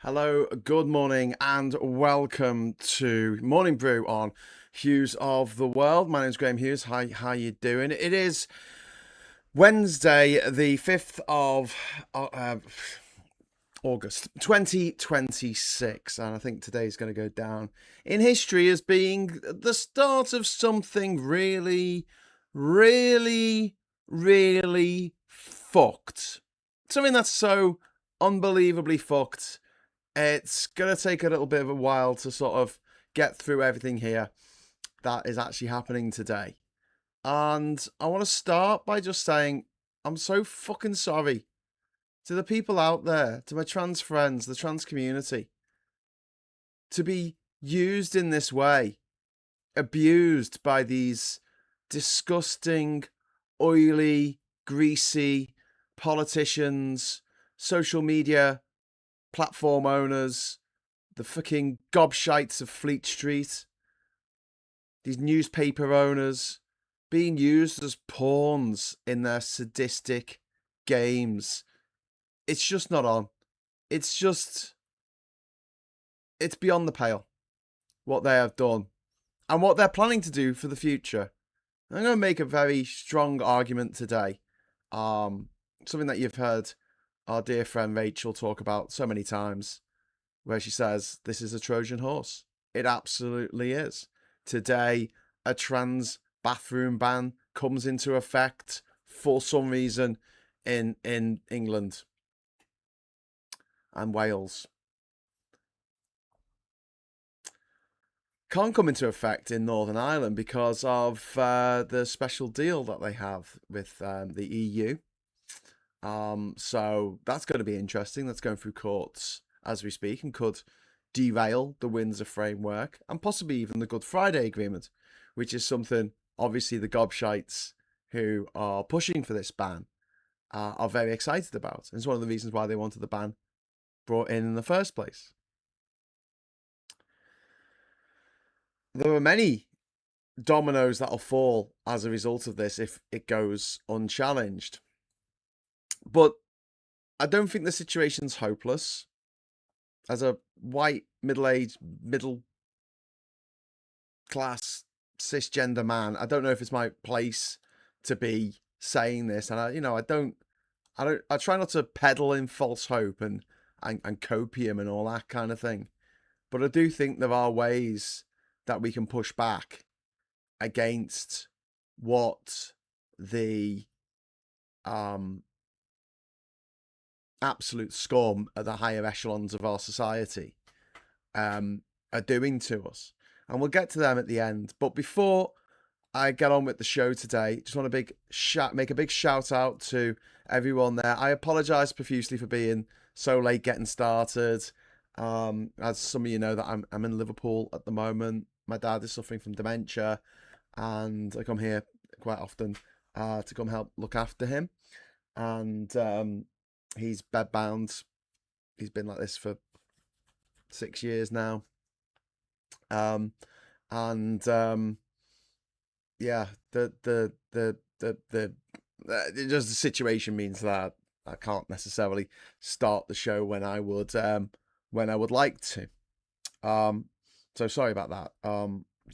Hello, good morning, and welcome to Morning Brew on Hughes of the World. My name's Graham Hughes. Hi, how you doing? It is Wednesday, the 5th of August 2026, and I think today's going to go down in history as being the start of something really, really, really fucked. Something that's so unbelievably fucked. It's going to take a little bit of a while to sort of get through everything here that is actually happening today. And I want to start by just saying I'm so fucking sorry to the people out there, to my trans friends, the trans community, to be used in this way, abused by these disgusting, oily, greasy politicians, social media platform owners, the fucking gobshites of Fleet Street, these newspaper owners being used as pawns in their sadistic games. It's just not on. It's beyond the pale what they have done and what they're planning to do for the future. I'm going to make a very strong argument today. Something that you've heard our dear friend Rachel talk about so many times, where she says this is a Trojan horse. It absolutely is. Today, a trans bathroom ban comes into effect for some reason in England and Wales. Can't come into effect in Northern Ireland because of the special deal that they have with the EU. So that's going to be interesting. That's going through courts as we speak and could derail the Windsor framework and possibly even the Good Friday Agreement, which is something obviously the gobshites who are pushing for this ban are very excited about. And it's one of the reasons why they wanted the ban brought in the first place. There are many dominoes that'll fall as a result of this if it goes unchallenged. But I don't think the situation's hopeless. As a white, middle-aged, middle-class, cisgender man, I don't know if it's my place to be saying this, and I try not to peddle in false hope and copium and all that kind of thing. But I do think there are ways that we can push back against what the absolute scum at the higher echelons of our society are doing to us. And we'll get to them at the end. But before I get on with the show today, just want to make a big shout out to everyone there. I apologise profusely for being so late getting started. As some of you know, that I'm in Liverpool at the moment. My dad is suffering from dementia, and I come here quite often to come help look after him. And he's bedbound. He's been like this for 6 years now. Yeah, just the situation means that I can't necessarily start the show when I would like to. So sorry about that.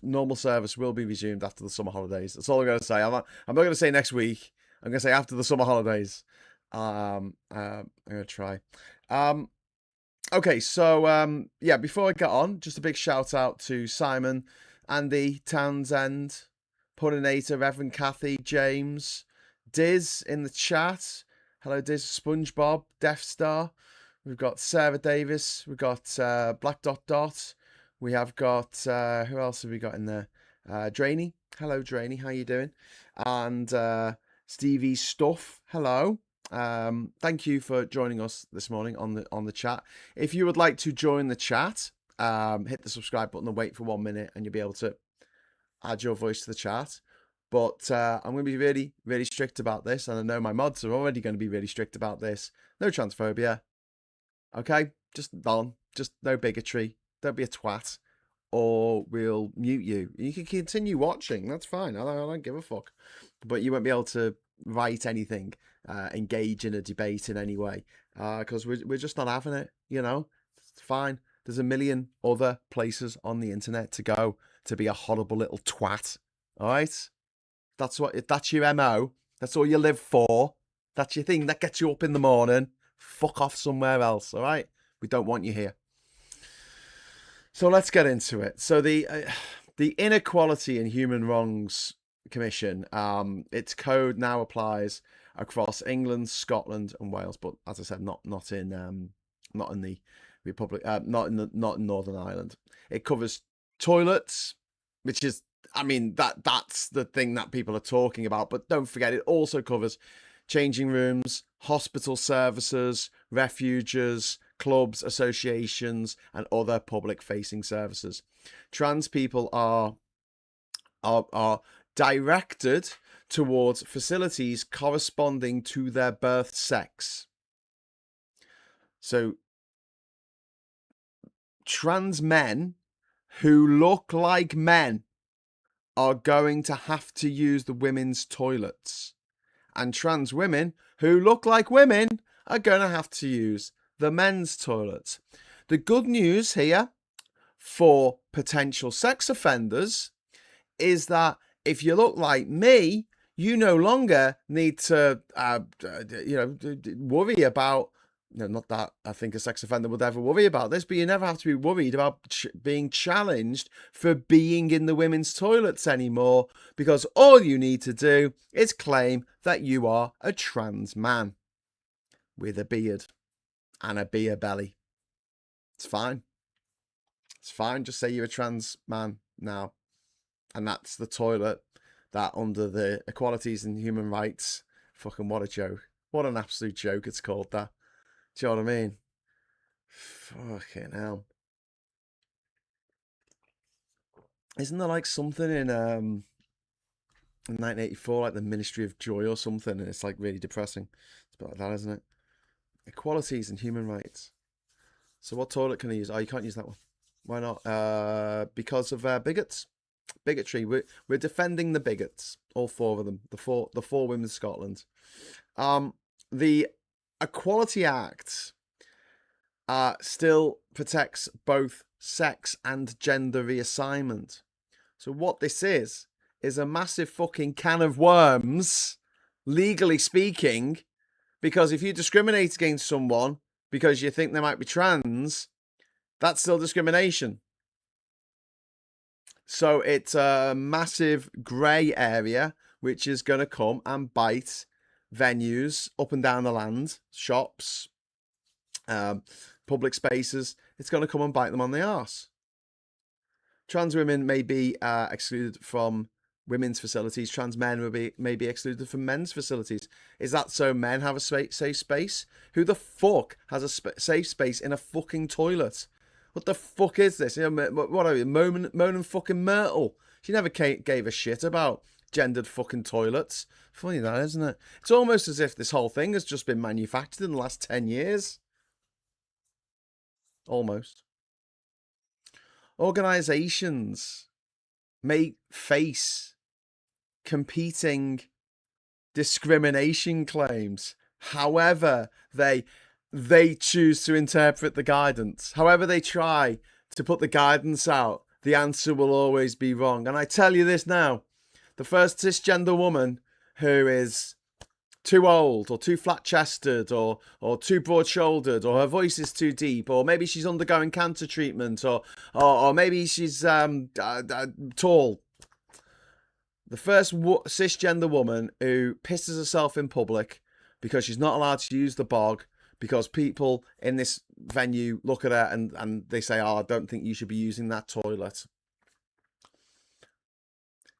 Normal service will be resumed after the summer holidays. That's all I'm going to say. I'm not going to say next week. I'm going to say after the summer holidays. I'm going to try. Okay, so yeah, before I get on, just a big shout out to Simon, Andy, Townsend, Puninator, Reverend Kathy, James, Diz in the chat. Hello, Diz, SpongeBob, Death Star. We've got Sarah Davis. We've got Black Dot Dot. We have got who else have we got in there? Drainy. Hello, Drainy. How you doing? And Stevie Stuff. Hello. Thank you for joining us this morning on the chat. If you would like to join the chat, hit the subscribe button and wait for 1 minute, and you'll be able to add your voice to the chat. But I'm going to be really, really strict about this, and I know my mods are already going to be really strict about this. No transphobia. Okay, just no bigotry. Don't be a twat, or we'll mute you. You can continue watching. That's fine. I don't give a fuck. But you won't be able to write anything, engage in a debate in any way, because we're just not having it. It's fine. There's a million other places on the internet to go to be a horrible little twat. All right? If that's your MO, that's all you live for. That's your thing that gets you up in the morning. Fuck off somewhere else, all right? We don't want you here. So let's get into it. So the Inequality and Human Wrongs Commission, its code now applies across England, Scotland, and Wales, but as I said, not in the Republic, not in Northern Ireland. It covers toilets, which is, I mean, that's the thing that people are talking about. But don't forget, it also covers changing rooms, hospital services, refuges, clubs, associations, and other public-facing services. Trans people are directed towards facilities corresponding to their birth sex. So trans men who look like men are going to have to use the women's toilets. And trans women who look like women are going to have to use the men's toilets. The good news here for potential sex offenders is that if you look like me, you no longer need to, worry about. No, not that I think a sex offender would ever worry about this, but you never have to be worried about being challenged for being in the women's toilets anymore, because all you need to do is claim that you are a trans man with a beard and a beer belly. It's fine. It's fine. Just say you're a trans man now. And that's the toilet that, under the equalities and human rights, fucking what a joke. What an absolute joke it's called that. Do you know what I mean? Fucking hell. Isn't there like something in 1984, like the Ministry of Joy or something, and it's like really depressing? It's a bit like that, isn't it? Equalities and human rights. So what toilet can I use? Oh, you can't use that one. Why not? Because of bigots. Bigotry. We're defending the bigots. All four of them. The four women in Scotland. The Equality Act still protects both sex and gender reassignment. So what this is a massive fucking can of worms, legally speaking, because if you discriminate against someone because you think they might be trans, that's still discrimination. So it's a massive grey area which is going to come and bite venues up and down the land, shops, public spaces. It's going to come and bite them on the arse. Trans women may be excluded from women's facilities. Trans men may be excluded from men's facilities. Is that so men have a safe space? Who the fuck has a safe space in a fucking toilet? What the fuck is this? What are you, moaning fucking Myrtle? She never gave a shit about gendered fucking toilets. Funny that, isn't it? It's almost as if this whole thing has just been manufactured in the last 10 years. Almost. Organisations may face competing discrimination claims. However, they choose to interpret the guidance. However they try to put the guidance out, the answer will always be wrong. And I tell you this now, the first cisgender woman who is too old or too flat-chested or too broad-shouldered, or her voice is too deep, or maybe she's undergoing cancer treatment, or maybe she's tall. The first cisgender woman who pisses herself in public because she's not allowed to use the bog, because people in this venue look at her and they say, oh, I don't think you should be using that toilet.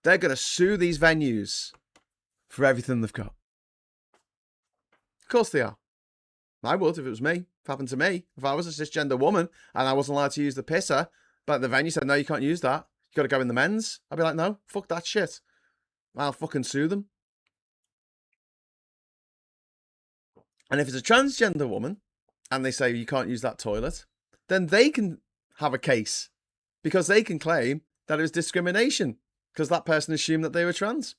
They're going to sue these venues for everything they've got. Of course they are. I would if it was me. If it happened to me. If I was a cisgender woman and I wasn't allowed to use the pisser, but the venue said, no, you can't use that. You got to go in the men's. I'd be like, no, fuck that shit. I'll fucking sue them. And if it's a transgender woman and they say you can't use that toilet, then they can have a case because they can claim that it was discrimination because that person assumed that they were trans.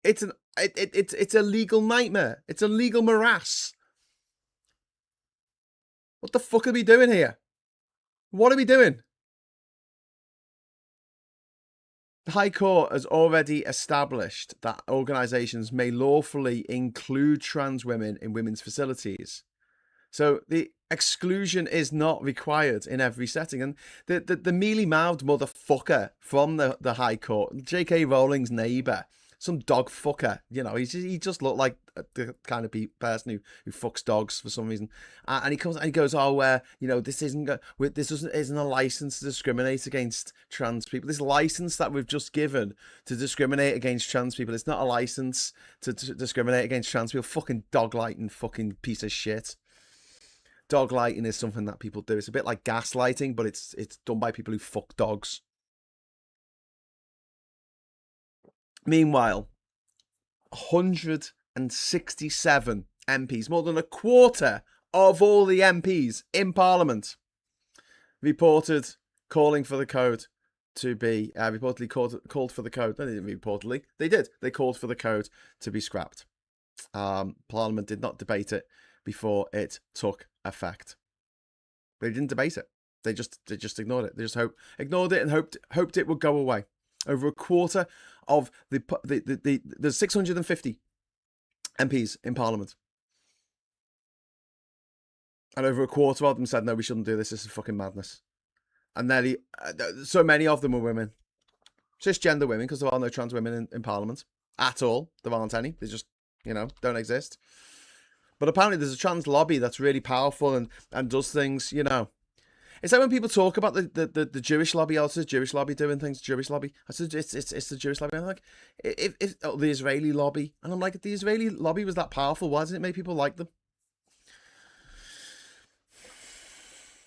It's a legal nightmare. It's a legal morass. What the fuck are we doing here? What are we doing? The High Court has already established that organisations may lawfully include trans women in women's facilities. So the exclusion is not required in every setting. And the mealy-mouthed motherfucker from the High Court, J.K. Rowling's neighbour, some dog fucker, he just looked like the kind of person who fucks dogs for some reason. And he comes and he goes, this isn't a license to discriminate against trans people. This license that we've just given to discriminate against trans people, it's not a license to discriminate against trans people. Fucking dog-lighting fucking piece of shit. Dog lighting is something that people do. It's a bit like gaslighting, but it's done by people who fuck dogs. Meanwhile, 167 MPs, more than a quarter of all the MPs in Parliament, reported calling for the code to be, reportedly called for the code. No, they didn't reportedly. They did. They called for the code to be scrapped. Parliament did not debate it before it took effect. They didn't debate it. They just ignored it. They just ignored it and hoped it would go away. Over a quarter of the 650 MPs in Parliament, and over a quarter of them said, no, we shouldn't do this. This is fucking madness. And nearly so many of them were women, cisgender women, because there are no trans women in Parliament at all. There aren't any. They just don't exist. But apparently there's a trans lobby that's really powerful and does things, It's like when people talk about the Jewish lobby, it's the Jewish lobby doing things, Jewish lobby. I said, it's the Jewish lobby. I'm like, the Israeli lobby. And I'm like, if the Israeli lobby was that powerful, why doesn't it make people like them?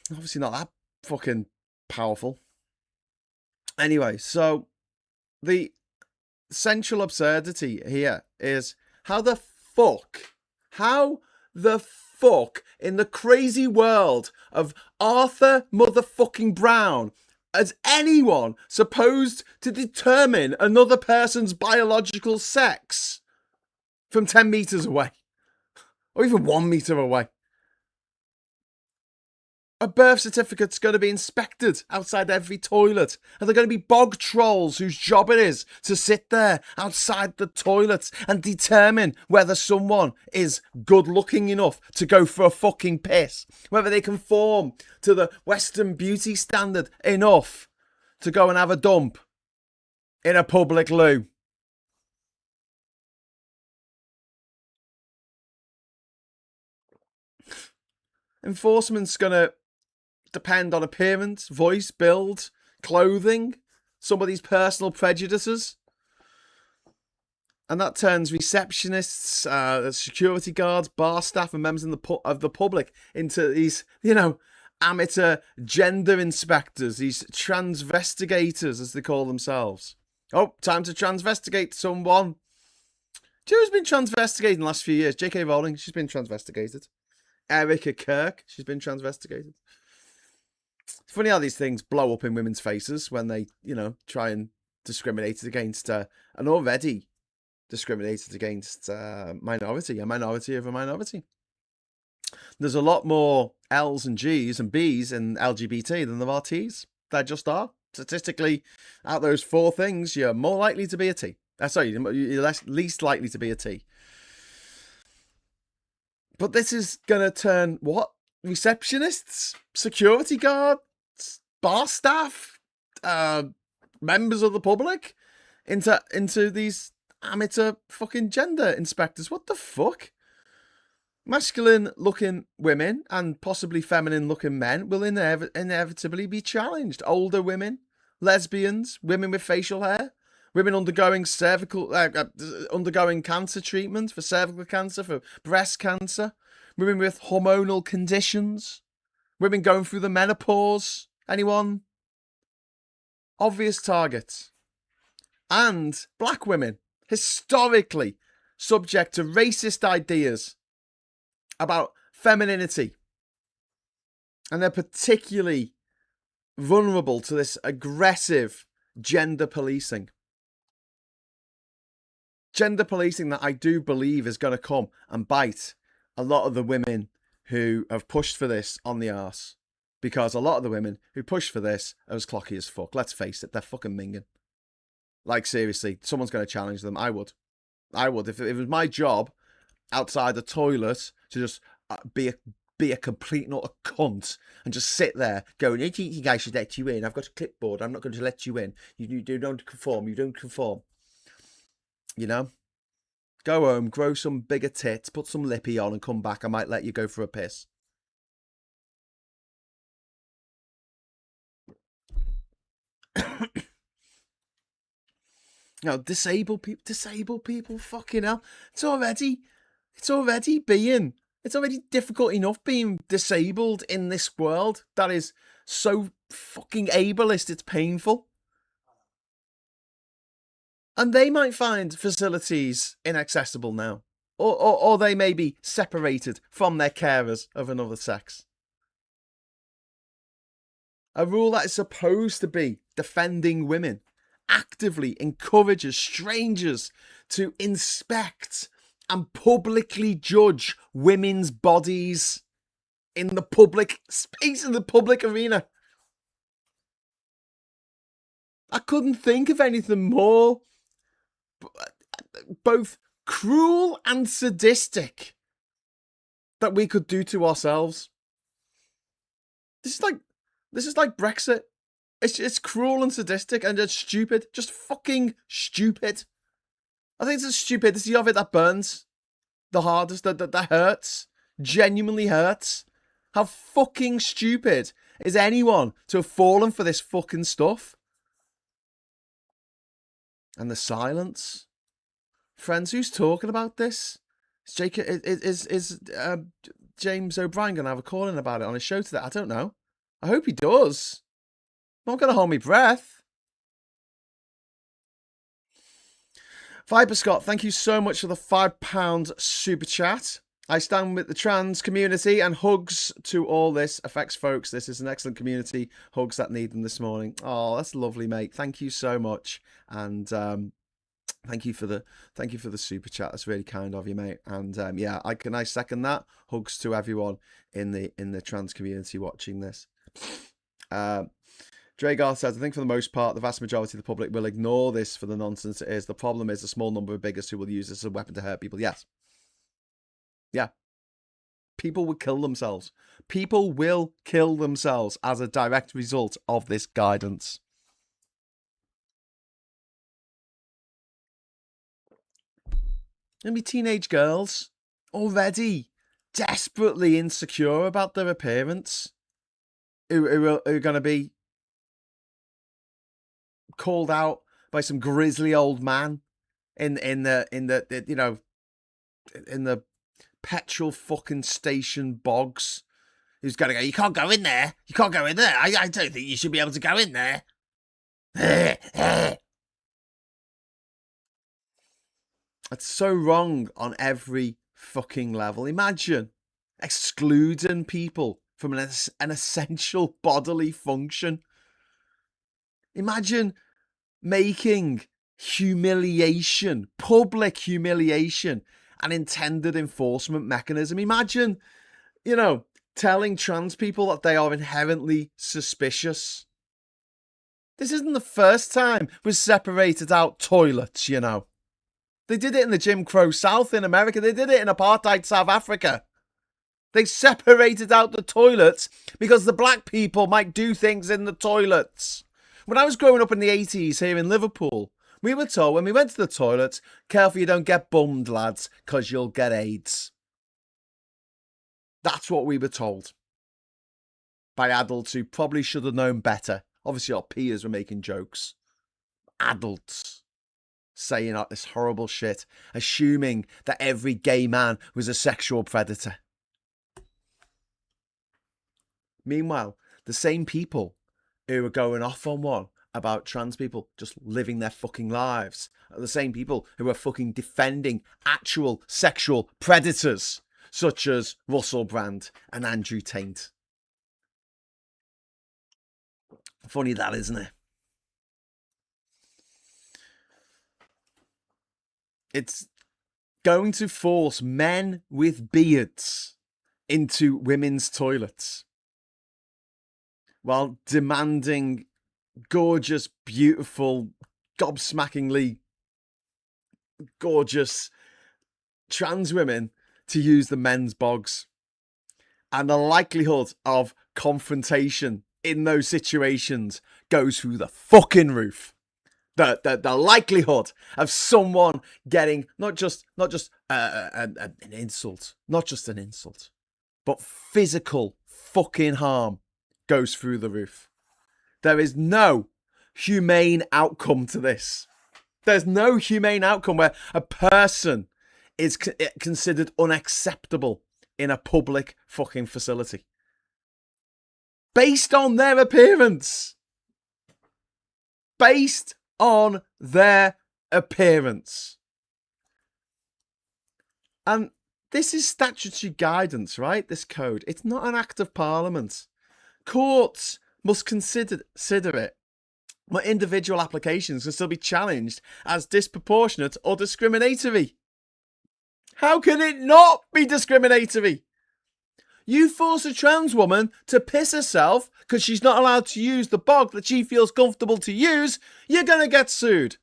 Obviously not that fucking powerful. Anyway, so the central absurdity here is how the fuck in the crazy world of Arthur motherfucking Brown is anyone supposed to determine another person's biological sex from 10 meters away? Or even 1 meter away? A birth certificate's going to be inspected outside every toilet. And they're going to be bog trolls whose job it is to sit there outside the toilets and determine whether someone is good looking enough to go for a fucking piss. Whether they conform to the Western beauty standard enough to go and have a dump in a public loo. Enforcement's going to depend on appearance, voice, build, clothing, somebody's personal prejudices. And that turns receptionists, security guards, bar staff and members of the public into these, amateur gender inspectors, these transvestigators, as they call themselves. Oh, time to transvestigate someone. Do you know who's been transvestigated in the last few years? J.K. Rowling, she's been transvestigated. Erica Kirk, she's been transvestigated. It's funny how these things blow up in women's faces when they, try and discriminate against an already discriminated against minority, a minority of a minority. There's a lot more L's and G's and B's in LGBT than there are T's. There just are. Statistically, out of those four things, you're more likely to be a T. You're least likely to be a T. But this is going to turn what? Receptionists, security guards, bar staff, members of the public into these amateur fucking gender inspectors. What the fuck? Masculine looking women and possibly feminine looking men will inevitably be challenged. Older women, lesbians, women with facial hair, women undergoing undergoing cancer treatment for cervical cancer, for breast cancer, women with hormonal conditions, women going through the menopause. Anyone? Obvious targets. And black women, historically subject to racist ideas about femininity. And they're particularly vulnerable to this aggressive gender policing. Gender policing that I do believe is going to come and bite a lot of the women who have pushed for this on the arse, because a lot of the women who push for this are as clocky as fuck. Let's face it, they're fucking minging. Like, seriously, someone's going to challenge them. I would. If it was my job outside the toilet to just be a complete not a cunt and just sit there going, "I think you guys should let you in. I've got a clipboard. I'm not going to let you in. You don't conform. You don't conform." You know? Go home, grow some bigger tits, put some lippy on and come back. I might let you go for a piss. No, disabled people, fucking hell. It's already difficult enough being disabled in this world that is so fucking ableist, it's painful. And they might find facilities inaccessible now. Or they may be separated from their carers of another sex. A rule that is supposed to be defending women actively encourages strangers to inspect and publicly judge women's bodies in the public space, in the public arena. I couldn't think of anything more both cruel and sadistic that we could do to ourselves. This is like Brexit. It's cruel and sadistic and it's stupid. Just fucking stupid. I think it's the stupidity of it that burns the hardest, that hurts. Genuinely hurts. How fucking stupid is anyone to have fallen for this fucking stuff? And the silence. Friends, who's talking about this? Is James O'Brien going to have a call in about it on his show today? I don't know. I hope he does. I'm not going to hold my breath. Viper Scott, thank you so much for the £5 super chat. I stand with the trans community and hugs to all this affects folks. This is an excellent community. Hugs that need them this morning. Oh, that's lovely, mate. Thank you so much. And thank you for the super chat. That's really kind of you, mate. And yeah, I second that. Hugs to everyone in the trans community watching this. Dragar says, I think for the most part, the vast majority of the public will ignore this for the nonsense it is. The problem is a small number of bigots who will use this as a weapon to hurt people. Yes. Yeah. People will kill themselves. People will kill themselves as a direct result of this guidance. Maybe teenage girls already desperately insecure about their appearance who are going to be called out by some grisly old man in the petrol fucking station bogs, who's going to go, you can't go in there. You can't go in there. I don't think you should be able to go in there. That's so wrong on every fucking level. Imagine excluding people from an essential bodily function. Imagine making humiliation, public humiliation, an intended enforcement mechanism. Imagine, telling trans people that they are inherently suspicious. This isn't the first time we've separated out toilets, They did it in the Jim Crow South in America. They did it in apartheid South Africa. They separated out the toilets because the black people might do things in the toilets. When I was growing up in the 80s here in Liverpool, we were told when we went to the toilet, careful you don't get bummed, lads, because you'll get AIDS. That's what we were told by adults who probably should have known better. Obviously, our peers were making jokes. Adults saying out this horrible shit, assuming that every gay man was a sexual predator. Meanwhile, the same people who are going off on one about trans people just living their fucking lives are the same people who are fucking defending actual sexual predators such as Russell Brand and Andrew Tate. Funny that, isn't it? It's going to force men with beards into women's toilets while demanding gorgeous, beautiful, gobsmackingly gorgeous trans women to use the men's bogs. And the likelihood of confrontation in those situations goes through the fucking roof. The likelihood of someone getting not just an insult, not just an insult, but physical fucking harm goes through the roof. There is no humane outcome to this. There's no humane outcome where a person is considered unacceptable in a public fucking facility based on their appearance. Based on their appearance. And this is statutory guidance, right? This code. It's not an act of parliament. Courts must consider it. But individual applications can still be challenged as disproportionate or discriminatory. How can it not be discriminatory? You force a trans woman to piss herself because she's not allowed to use the bog that she feels comfortable to use, you're going to get sued.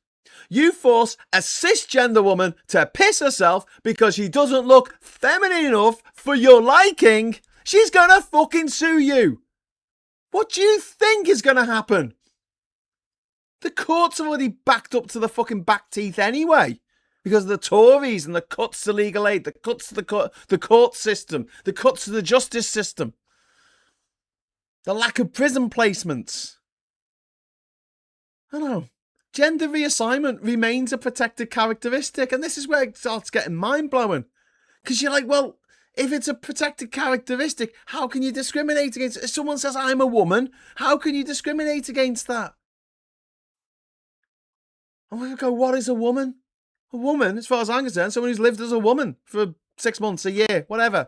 You force a cisgender woman to piss herself because she doesn't look feminine enough for your liking, she's going to fucking sue you. What do you think is going to happen? The courts are already backed up to the fucking back teeth anyway. Because of the Tories and the cuts to legal aid, the cuts to the court system, the cuts to the justice system, the lack of prison placements. I know. Gender reassignment remains a protected characteristic. And this is where it starts getting mind-blowing. Because you're like, well, if it's a protected characteristic, how can you discriminate against it? If someone says, I'm a woman, how can you discriminate against that? I'm going to go, what is a woman? A woman, as far as I'm concerned, someone who's lived as a woman for 6 months, a year, whatever.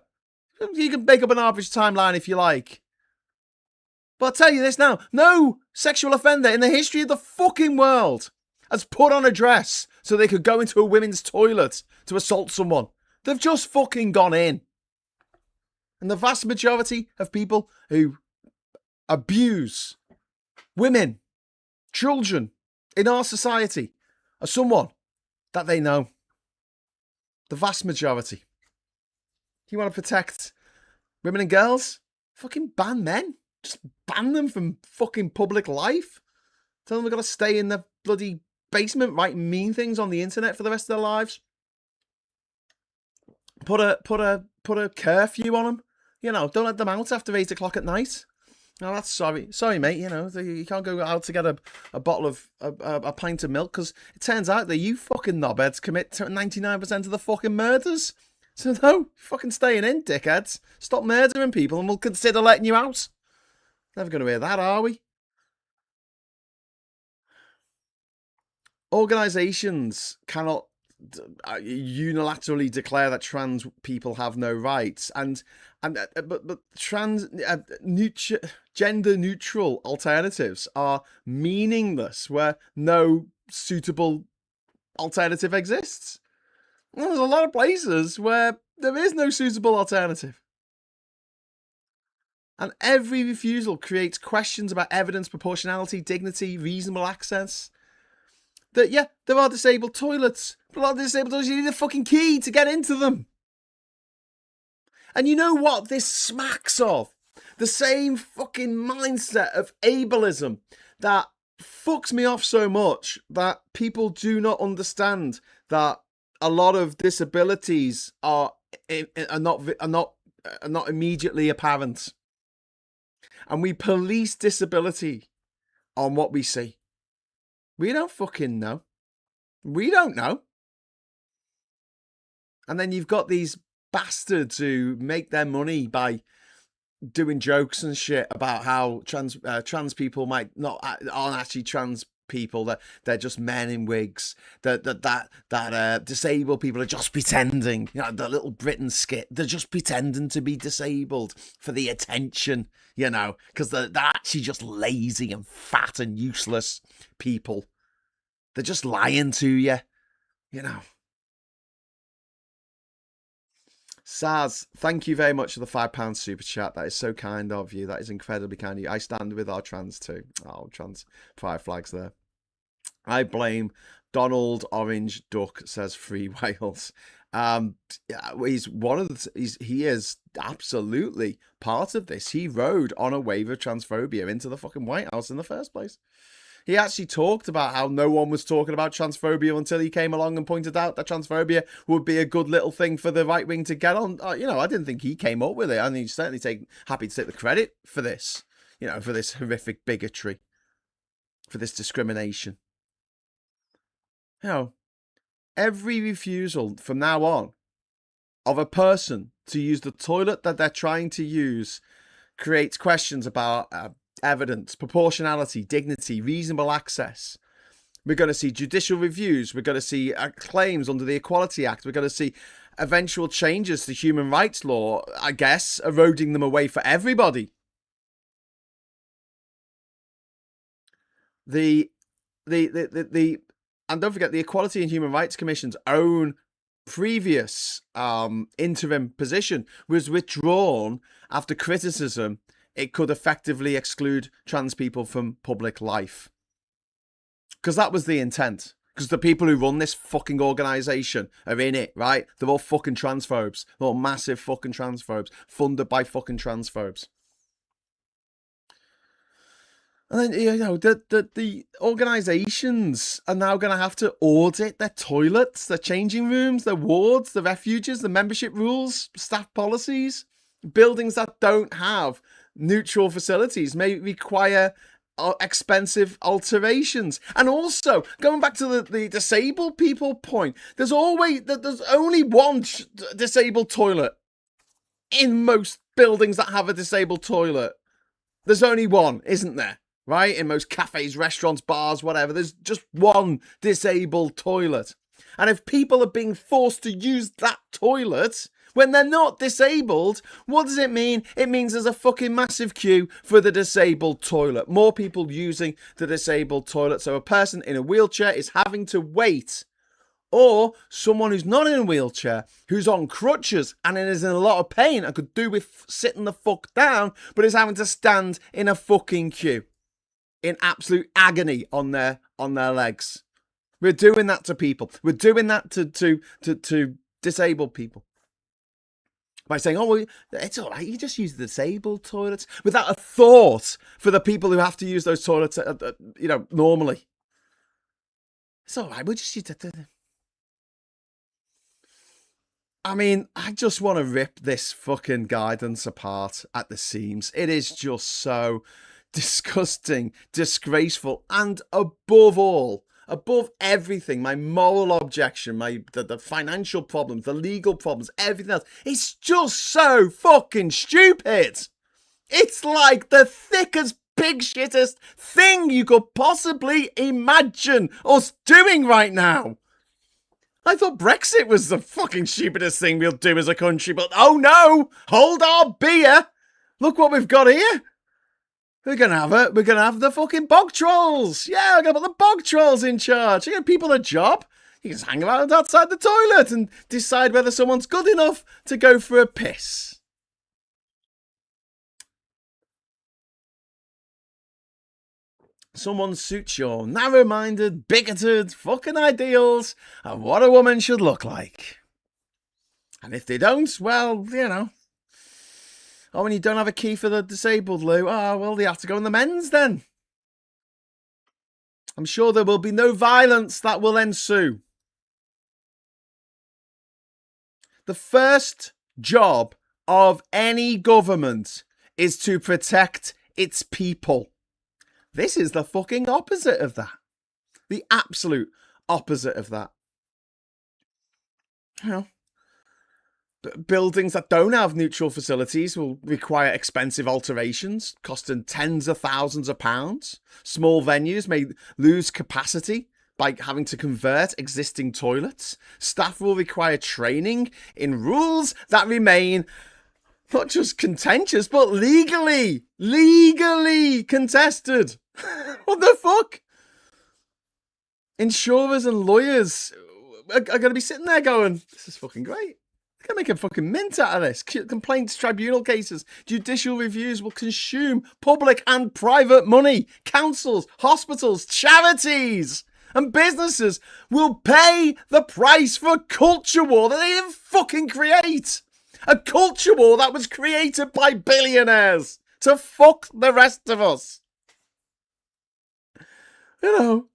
You can make up an average timeline if you like. But I'll tell you this now. No sexual offender in the history of the fucking world has put on a dress so they could go into a women's toilet to assault someone. They've just fucking gone in. And the vast majority of people who abuse women, children in our society are someone that they know. The vast majority. You want to protect women and girls? Fucking ban men. Just ban them from fucking public life. Tell them they've got to stay in the bloody basement writing mean things on the internet for the rest of their lives. Put a curfew on them. You know, don't let them out after 8 o'clock at night. No, that's sorry, mate. You know, you can't go out to get a bottle of a pint of milk because it turns out that you fucking knobheads commit 99% of the fucking murders. So no, fucking staying in, dickheads. Stop murdering people, and we'll consider letting you out. Never going to hear that, are we? Organisations cannot unilaterally declare that trans people have no rights, but trans gender neutral alternatives are meaningless where no suitable alternative exists. Well, there's a lot of places where there is no suitable alternative. And every refusal creates questions about evidence, proportionality, dignity, reasonable access. That, yeah, there are disabled toilets. But a lot of disabled toilets, you need a fucking key to get into them. And you know what this smacks of? The same fucking mindset of ableism that fucks me off so much that people do not understand that a lot of disabilities are not immediately apparent. And we police disability on what we see. We don't fucking know. We don't know. And then you've got these bastards who make their money by doing jokes and shit about how trans people aren't actually trans people, that they're just men in wigs, that disabled people are just pretending. You know, the Little Britain skit, they're just pretending to be disabled for the attention, you know, because they're actually just lazy and fat and useless people. They're just lying to you, you know. Saz, thank you very much for the £5 super chat. That is so kind of you. That is incredibly kind of you. I stand with our trans too. Oh, trans pride flags there. I blame Donald Orange Duck, says Free Wales. Yeah, he's one of the. He is absolutely part of this. He rode on a wave of transphobia into the fucking White House in the first place. He actually talked about how no one was talking about transphobia until he came along and pointed out that transphobia would be a good little thing for the right wing to get on. You know, I didn't think he came up with it. And he's certainly happy to take the credit for this, you know, for this horrific bigotry, for this discrimination. You know, every refusal from now on of a person to use the toilet that they're trying to use creates questions about evidence, proportionality, dignity, reasonable access. We're going to see judicial reviews. We're going to see claims under the Equality Act. We're going to see eventual changes to human rights law, I guess, eroding them away for everybody. And don't forget, the Equality and Human Rights Commission's own previous interim position was withdrawn after criticism it could effectively exclude trans people from public life. Because that was the intent. Because the people who run this fucking organisation are in it, right? They're all fucking transphobes. They're all massive fucking transphobes. Funded by fucking transphobes. And then, you know, the organisations are now going to have to audit their toilets, their changing rooms, their wards, the refuges, the membership rules, staff policies. Buildings that don't have neutral facilities may require expensive alterations. And also, going back to the disabled people point, there's only one disabled toilet in most buildings that have a disabled toilet. There's only one, isn't there? Right? In most cafes, restaurants, bars, whatever, there's just one disabled toilet. And if people are being forced to use that toilet when they're not disabled, what does it mean? It means there's a fucking massive queue for the disabled toilet. More people using the disabled toilet. So a person in a wheelchair is having to wait. Or someone who's not in a wheelchair, who's on crutches and is in a lot of pain and could do with sitting the fuck down, but is having to stand in a fucking queue in absolute agony on their legs. We're doing that to people. We're doing that to disabled people. By saying, oh, well, it's all right, you just use the disabled toilets, without a thought for the people who have to use those toilets, you know, normally. It's all right, we'll just use it. I mean, I just want to rip this fucking guidance apart at the seams. It is just so disgusting, disgraceful, and above everything, my moral objection, the financial problems, the legal problems, everything else, it's just so fucking stupid. It's like the thickest, pig shittest thing you could possibly imagine us doing right now. I thought Brexit was the fucking stupidest thing we'll do as a country, but oh no, hold our beer. Look what we've got here. We're gonna have the fucking bog trolls. Yeah, we're gonna put the bog trolls in charge. You give people a job. You can just hang around outside the toilet and decide whether someone's good enough to go for a piss. Someone suits your narrow-minded, bigoted fucking ideals of what a woman should look like. And if they don't, well, you know. Oh, and you don't have a key for the disabled loo. Oh, well, they have to go in the men's then. I'm sure there will be no violence that will ensue. The first job of any government is to protect its people. This is the fucking opposite of that. The absolute opposite of that. You know, buildings that don't have neutral facilities will require expensive alterations, costing tens of thousands of pounds. Small venues may lose capacity by having to convert existing toilets. Staff will require training in rules that remain not just contentious, but legally contested. What the fuck? Insurers and lawyers are going to be sitting there going, this is fucking great. Gonna make a fucking mint out of this. Complaints, tribunal cases, judicial reviews will consume public and private money. Councils, hospitals, charities, and businesses will pay the price for a culture war that they didn't fucking create. A culture war that was created by billionaires to fuck the rest of us. You know,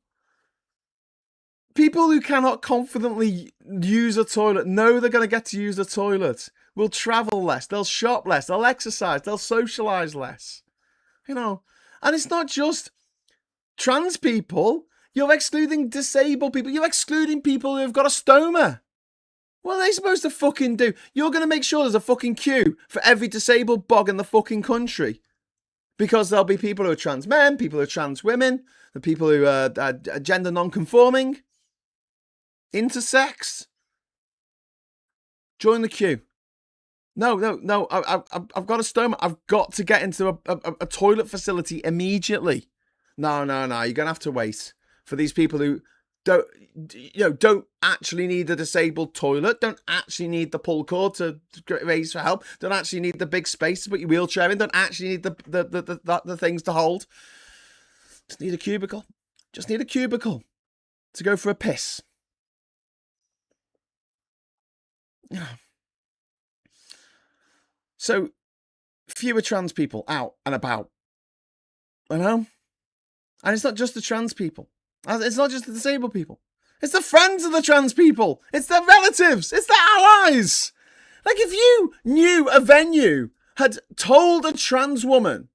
people who cannot confidently use a toilet know they're going to get to use a toilet, will travel less, they'll shop less, they'll exercise, they'll socialise less. You know, and it's not just trans people. You're excluding disabled people. You're excluding people who've got a stoma. What are they supposed to fucking do? You're going to make sure there's a fucking queue for every disabled bog in the fucking country. Because there'll be people who are trans men, people who are trans women, the people who are gender non-conforming, intersex. Join the queue. No. I've got a stoma. I've got to get into a toilet facility immediately. No. You're going to have to wait for these people who don't actually need a disabled toilet, don't actually need the pull cord to raise for help, don't actually need the big space to put your wheelchair in, don't actually need the things to hold. Just need a cubicle. Just need a cubicle to go for a piss. So, fewer trans people out and about. You know? And it's not just the trans people. It's not just the disabled people. It's the friends of the trans people. It's their relatives. It's their allies. Like, if you knew a venue had told a trans woman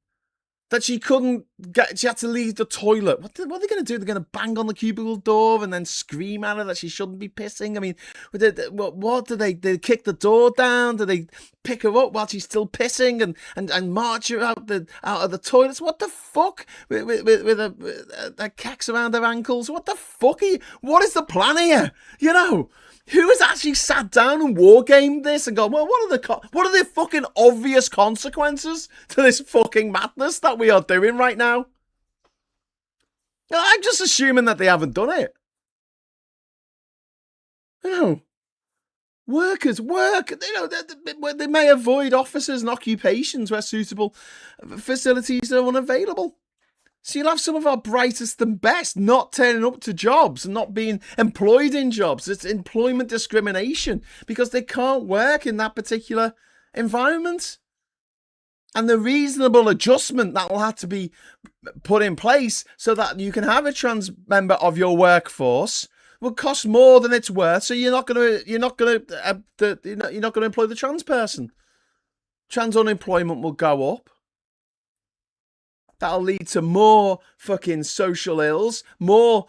that she had to leave the toilet, what are they going to do? They're going to bang on the cubicle door and then scream at her that she shouldn't be pissing? I mean, what do they kick the door down? Do they pick her up while she's still pissing and march her out of the toilets? What the fuck? With a cax around her ankles? What the fuck what is the plan here? You know? Who has actually sat down and wargamed this and gone, well, what are the fucking obvious consequences to this fucking madness that we are doing right now? I'm just assuming that they haven't done it. You know, workers work. You know, they may avoid offices and occupations where suitable facilities are unavailable. So you'll have some of our brightest and best not turning up to jobs and not being employed in jobs. It's employment discrimination because they can't work in that particular environment. And the reasonable adjustment that will have to be put in place so that you can have a trans member of your workforce will cost more than it's worth. So you're not going to employ the trans person. Trans unemployment will go up. That'll lead to more fucking social ills, more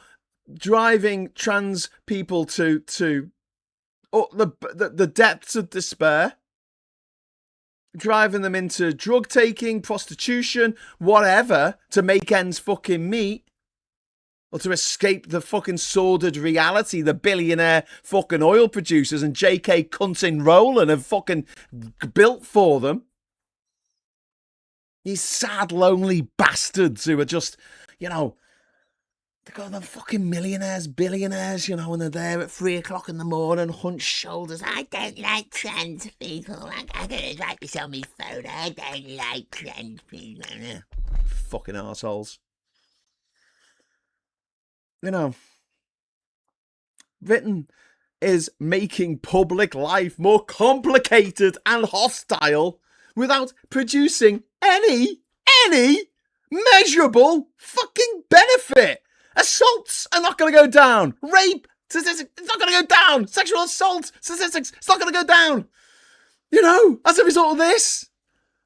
driving trans people to the depths of despair, driving them into drug taking, prostitution, whatever, to make ends fucking meet, or to escape the fucking sordid reality the billionaire fucking oil producers and J.K. Cuntin Rowland have fucking built for them. These sad, lonely bastards who are just, you know, they've got them fucking millionaires, billionaires, you know, and they're there at 3 o'clock in the morning, hunched shoulders. I don't like trans people. I'm going to write this on my phone. I don't like trans people. Fucking arseholes. You know, Britain is making public life more complicated and hostile without producing any measurable fucking benefit. Assaults are not going to go down. Rape statistics, it's not going to go down. Sexual assault statistics, it's not going to go down. You know, as a result of this,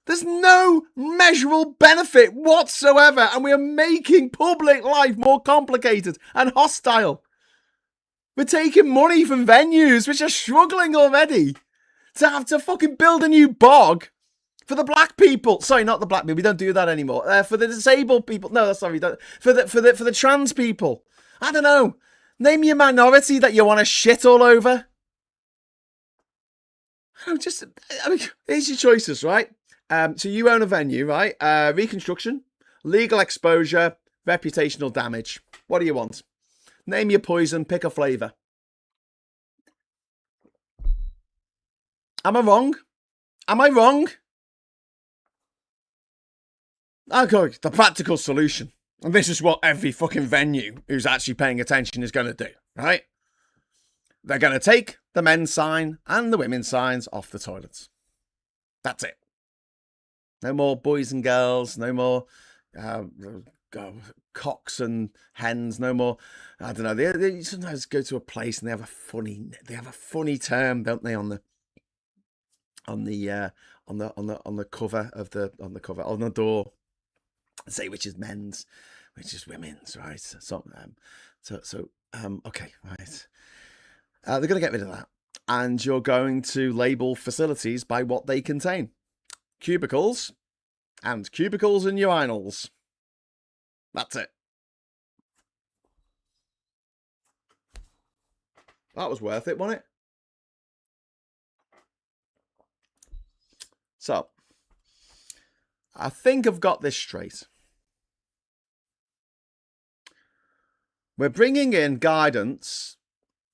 there's no measurable benefit whatsoever, and we are making public life more complicated and hostile. We're taking money from venues which are struggling already to have to fucking build a new bog for the black people. Sorry, not the black people. We don't do that anymore. For the disabled people. No, sorry. For the trans people. I don't know. Name your minority that you want to shit all over. Here's your choices, right? So you own a venue, right? Reconstruction, legal exposure, reputational damage. What do you want? Name your poison, pick a flavour. Am I wrong? Am I wrong? Okay, the practical solution. And this is what every fucking venue who's actually paying attention is going to do, right? They're going to take the men's sign and the women's signs off the toilets. That's it. No more boys and girls. No more cocks and hens. No more. I don't know. They sometimes go to a place and they have a funny term, don't they, on the cover of on the door, say which is men's, which is women's, right? Okay, right. They're going to get rid of that, and you're going to label facilities by what they contain: cubicles and urinals. That's it. That was worth it, wasn't it? So, I think I've got this straight. We're bringing in guidance.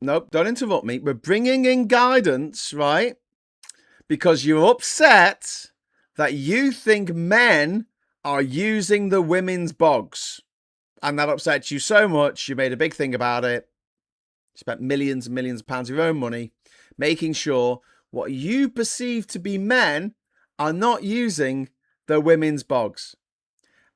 Nope, don't interrupt me. We're bringing in guidance, right? Because you're upset that you think men are using the women's bogs. And that upsets you so much, you made a big thing about it. You spent millions and millions of pounds of your own money making sure what you perceive to be men are not using the women's bogs.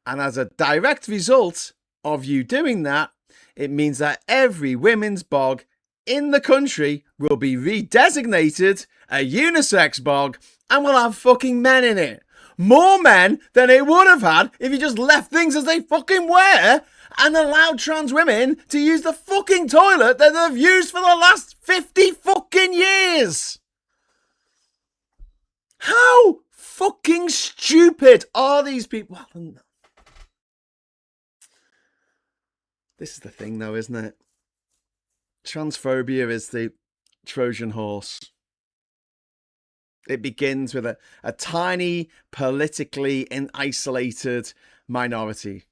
And as a direct result of you doing that, it means that every women's bog in the country will be redesignated a unisex bog and will have fucking men in it. More men than it would have had if you just left things as they fucking were and allowed trans women to use the fucking toilet that they've used for the last 50 fucking years. How fucking stupid are these people? This is the thing though, isn't it? Transphobia is the Trojan horse. It begins with a tiny, politically isolated minority.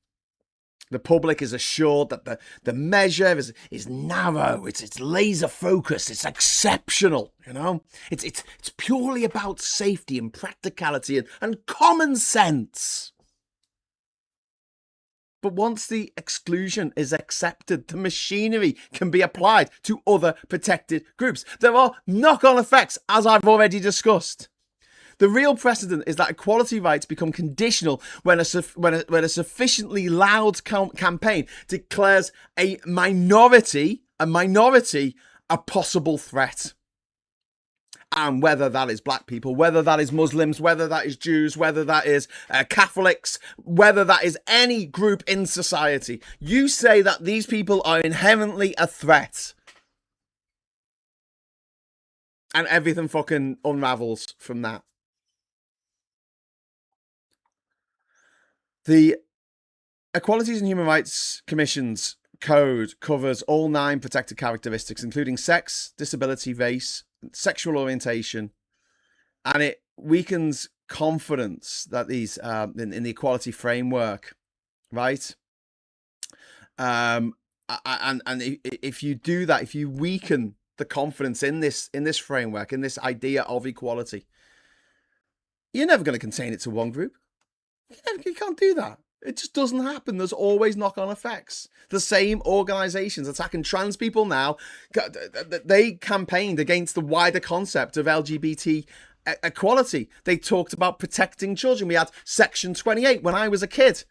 The public is assured that the measure is narrow, it's laser focused, it's exceptional, you know? It's purely about safety and practicality and common sense. But once the exclusion is accepted, the machinery can be applied to other protected groups. There are knock-on effects, as I've already discussed. The real precedent is that equality rights become conditional when a sufficiently loud campaign declares a minority a possible threat. And whether that is black people, whether that is Muslims, whether that is Jews, whether that is Catholics, whether that is any group in society, you say that these people are inherently a threat. And everything fucking unravels from that. The Equalities and Human Rights Commission's code covers all 9 protected characteristics, including sex, disability, race, sexual orientation, and it weakens confidence that these in the equality framework, right? And if you do that, if you weaken the confidence in this framework, in this idea of equality, you're never going to contain it to one group. You can't do that. It just doesn't happen. There's always knock-on effects. The same organisations attacking trans people now, they campaigned against the wider concept of LGBT equality. They talked about protecting children. We had Section 28 when I was a kid,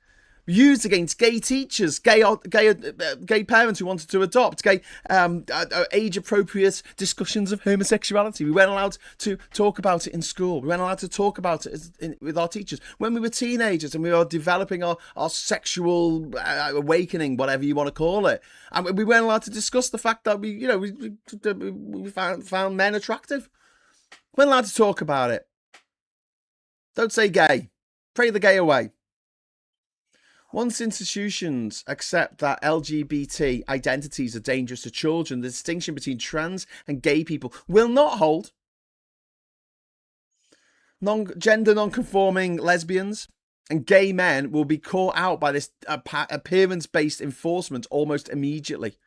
used against gay teachers, gay parents who wanted to adopt, gay age-appropriate discussions of homosexuality. We weren't allowed to talk about it in school. We weren't allowed to talk about it with our teachers. When we were teenagers and we were developing our sexual awakening, whatever you want to call it, and we weren't allowed to discuss the fact that we found men attractive. We weren't allowed to talk about it. Don't say gay. Pray the gay away. Once institutions accept that LGBT identities are dangerous to children, the distinction between trans and gay people will not hold. Gender non-conforming lesbians and gay men will be caught out by this appearance-based enforcement almost immediately.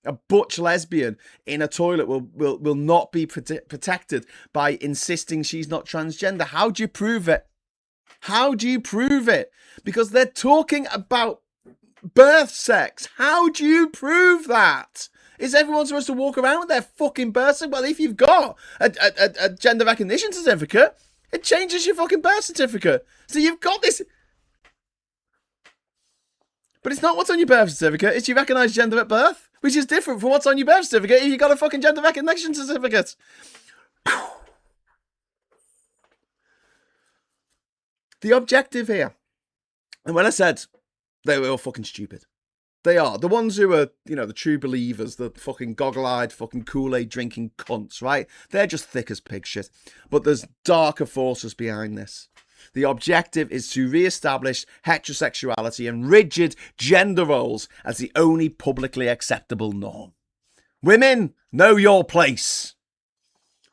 A butch lesbian in a toilet will not be protected by insisting she's not transgender. How do you prove it? How do you prove it? Because they're talking about birth sex. How do you prove that? Is everyone supposed to walk around with their fucking birth certificate? Well, if you've got a gender recognition certificate, it changes your fucking birth certificate. So you've got this. But it's not what's on your birth certificate. It's your recognised gender at birth, which is different from what's on your birth certificate if you got a fucking gender recognition certificate. The objective here, and when I said they were all fucking stupid, they are. The ones who are, the true believers, the fucking goggle-eyed, fucking Kool-Aid drinking cunts, right? They're just thick as pig shit. But there's darker forces behind this. The objective is to re-establish heterosexuality and rigid gender roles as the only publicly acceptable norm. Women, know your place.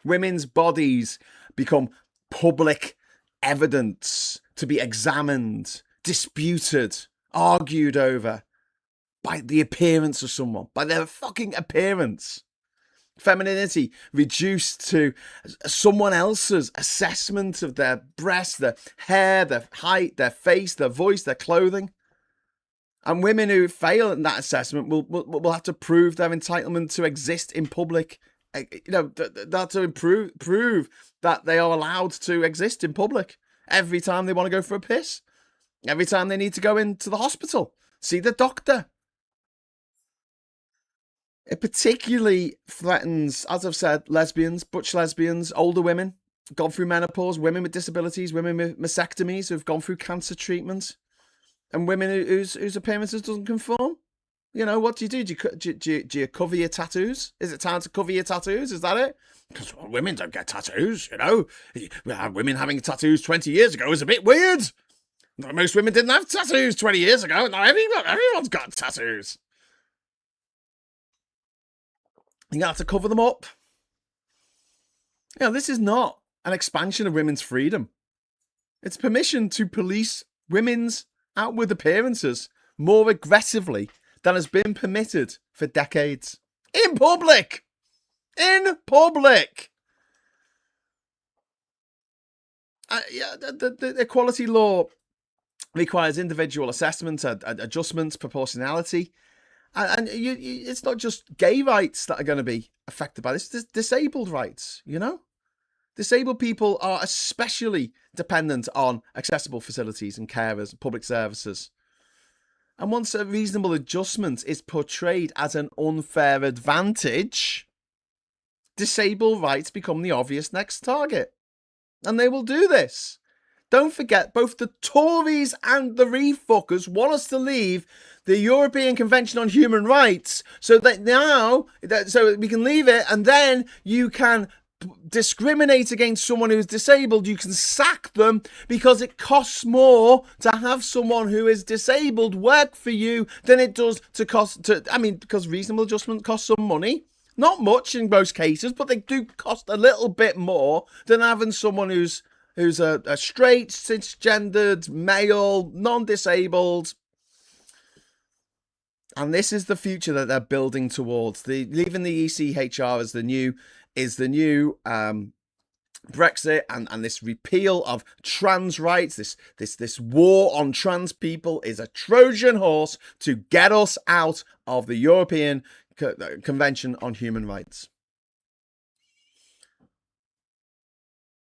Women's bodies become public evidence to be examined, disputed, argued over by the appearance of someone, by their fucking appearance. Femininity reduced to someone else's assessment of their breasts, their hair, their height, their face, their voice, their clothing. And women who fail in that assessment will have to prove their entitlement to exist in public. That to prove that they are allowed to exist in public every time they want to go for a piss, every time they need to go into the hospital, see the doctor. It particularly threatens, as I've said, lesbians, butch lesbians, older women, gone through menopause, women with disabilities, women with mastectomies who've gone through cancer treatment, and women whose appearances doesn't conform. What do you do? Do you cover your tattoos? Is it time to cover your tattoos? Is that it? Because women don't get tattoos, Women having tattoos 20 years ago is a bit weird. Most women didn't have tattoos 20 years ago. Now everyone's got tattoos. You have to cover them up. This is not an expansion of women's freedom. It's permission to police women's outward appearances more aggressively than has been permitted for decades. In public! In public! The equality law requires individual assessment, adjustments, proportionality. And it's not just gay rights that are going to be affected by this. There's disabled rights, Disabled people are especially dependent on accessible facilities and carers, public services. And once a reasonable adjustment is portrayed as an unfair advantage, disabled rights become the obvious next target. And they will do this. Don't forget, both the Tories and the refuckers want us to leave the European Convention on Human Rights so we can leave it, and then you can discriminate against someone who's disabled. You can sack them because it costs more to have someone who is disabled work for you than it does because reasonable adjustment costs some money. Not much in most cases, but they do cost a little bit more than having someone who's a straight, cisgendered, male, non-disabled. And this is the future that they're building towards. Leaving the ECHR as the new Brexit and this repeal of trans rights, this war on trans people is a Trojan horse to get us out of the European Convention on Human Rights.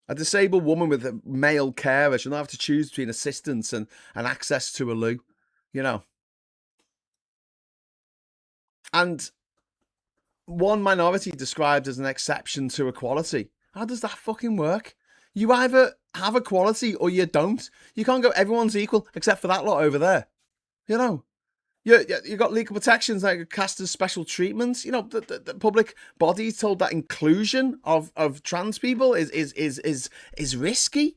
A disabled woman with a male carer should not have to choose between assistance and access to a loo, And one minority described as an exception to equality. How does that fucking work? You either have equality or you don't. You can't go everyone's equal except for that lot over there. You got legal protections that are cast as special treatments. The public body is told that inclusion of trans people is risky.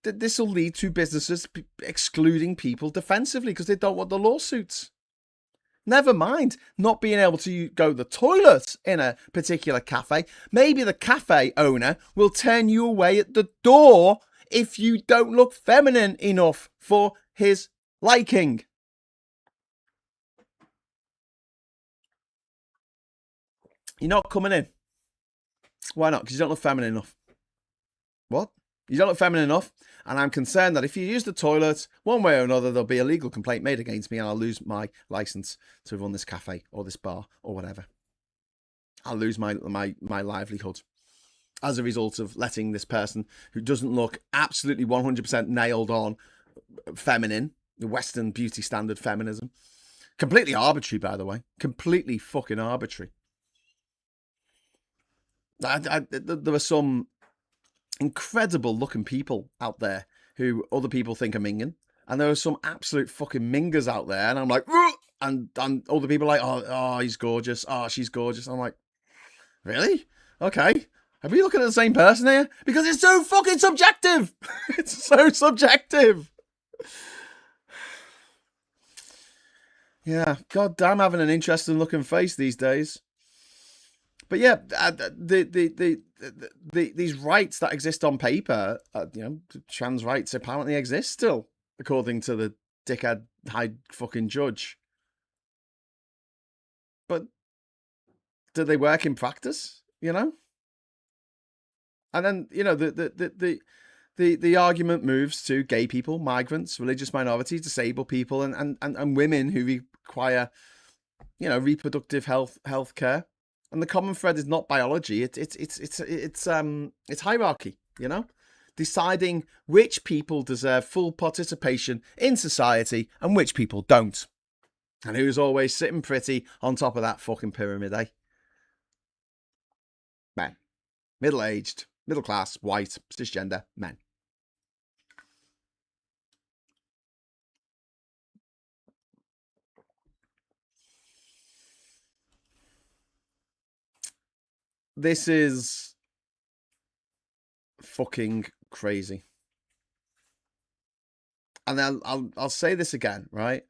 This will lead to businesses excluding people defensively because they don't want the lawsuits. Never mind not being able to go to the toilet in a particular cafe. Maybe the cafe owner will turn you away at the door if you don't look feminine enough for his liking. You're not coming in. Why not? Because you don't look feminine enough. What? You don't look feminine enough, and I'm concerned that if you use the toilet, one way or another, there'll be a legal complaint made against me, and I'll lose my license to run this cafe or this bar or whatever. I'll lose my livelihood as a result of letting this person who doesn't look absolutely 100% nailed on feminine, the Western beauty standard feminism. Completely arbitrary, by the way. Completely fucking arbitrary. There are some incredible looking people out there who other people think are minging, and there are some absolute fucking mingers out there, and I'm like, and other people are like, oh, he's gorgeous, oh, she's gorgeous. I'm like, really? Okay. Are we looking at the same person here? Because it's so fucking subjective. It's so subjective. Yeah, god damn, having an interesting looking face these days. But yeah, these rights that exist on paper, trans rights apparently exist still, according to the dickhead high fucking judge. But do they work in practice? And then the argument moves to gay people, migrants, religious minorities, disabled people, and women who require, reproductive health care. And the common thread is not biology; it's hierarchy. Deciding which people deserve full participation in society and which people don't, and who's always sitting pretty on top of that fucking pyramid, eh? Men, middle-aged, middle-class, white, cisgender men. This is fucking crazy. And then I'll say this again, right?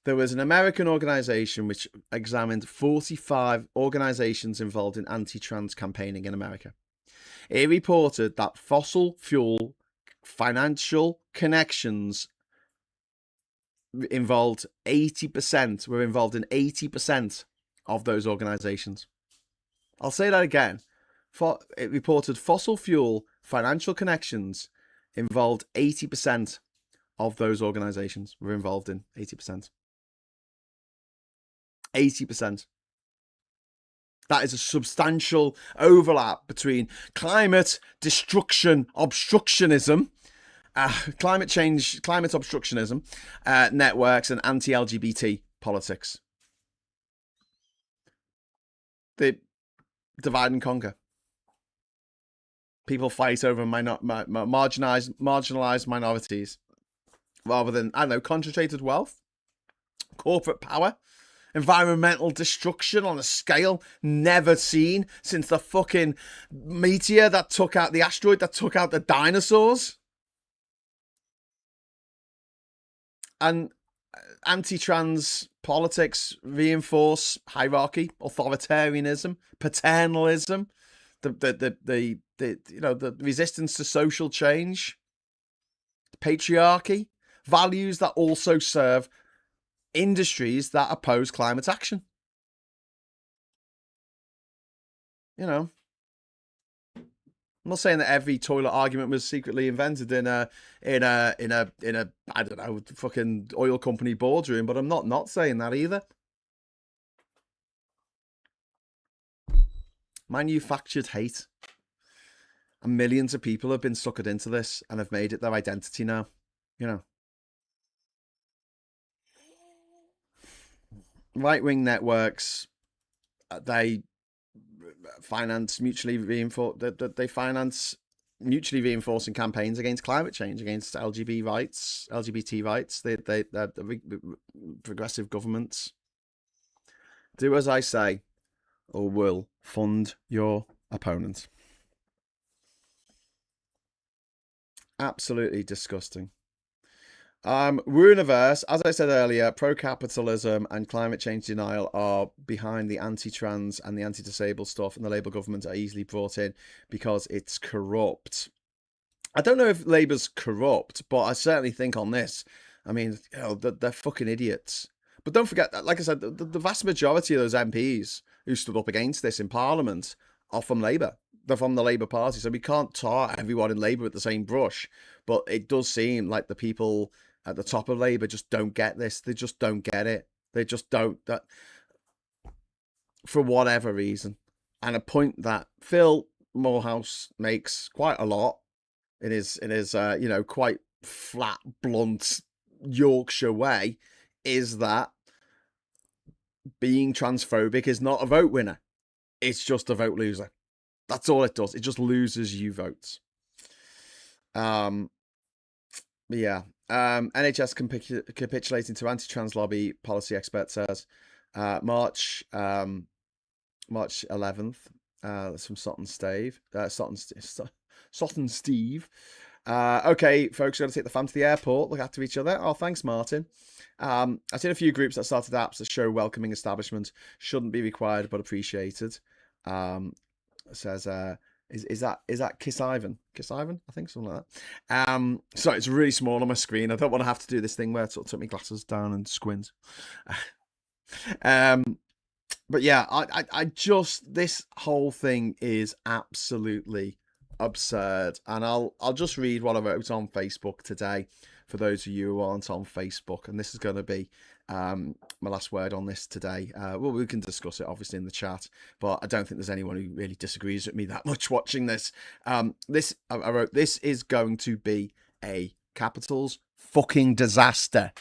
There was an American organization which examined 45 organizations involved in anti-trans campaigning in America. It reported that fossil fuel financial connections were involved in 80% of those organizations. I'll say that again. It reported fossil fuel financial connections involved 80% of those organizations were involved in 80%. 80%. That is a substantial overlap between climate destruction, obstructionism, climate change, climate obstructionism, networks, and anti-LGBT politics. They divide and conquer. People fight over marginalized minorities rather than, concentrated wealth, corporate power, environmental destruction on a scale never seen since the fucking meteor that took out the asteroid that took out the dinosaurs. And anti-trans politics reinforce hierarchy, authoritarianism, paternalism, the resistance to social change, patriarchy, values that also serve industries that oppose climate action. I'm not saying that every toilet argument was secretly invented in a I don't know, fucking oil company boardroom, but I'm not saying that either. Manufactured hate. And millions of people have been suckered into this and have made it their identity now. Right-wing networks, they finance mutually reinforcing campaigns against climate change, against LGBT rights. The progressive governments do as I say, or will fund your opponent. Absolutely disgusting. Universe, as I said earlier, pro-capitalism and climate change denial are behind the anti-trans and the anti-disabled stuff, and the Labour government are easily brought in because it's corrupt. I don't know if Labour's corrupt, but I certainly think on this, they're fucking idiots. But don't forget that, like I said, the vast majority of those MPs who stood up against this in Parliament are from Labour. They're from the Labour Party, so we can't tar everyone in Labour with the same brush. But it does seem like the people at the top of Labour just don't get this. They just don't get it. They just don't. For whatever reason. And a point that Phil Morehouse makes quite a lot in his quite flat, blunt Yorkshire way is that being transphobic is not a vote winner. It's just a vote loser. That's all it does. It just loses you votes. NHS capitulating to anti-trans lobby, policy expert says. March 11th. That's from Sutton Steve. Sutton Steve. Okay, folks, we're going to take the fam to the airport. Look after each other. Oh, thanks, Martin. I've seen a few groups that started apps that show welcoming establishment shouldn't be required but appreciated. It says, is that Kiss Ivan? Kiss Ivan? I think something like that. Sorry, it's really small on my screen. I don't want to have to do this thing where I sort of took my glasses down and squint. But yeah, I just, this whole thing is absolutely absurd. And I'll just read what I wrote on Facebook today for those of you who aren't on Facebook. And this is going to be my last word on this today. Well, we can discuss it obviously in the chat, but I don't think there's anyone who really disagrees with me that much watching this. I wrote, this is going to be a capitals fucking disaster.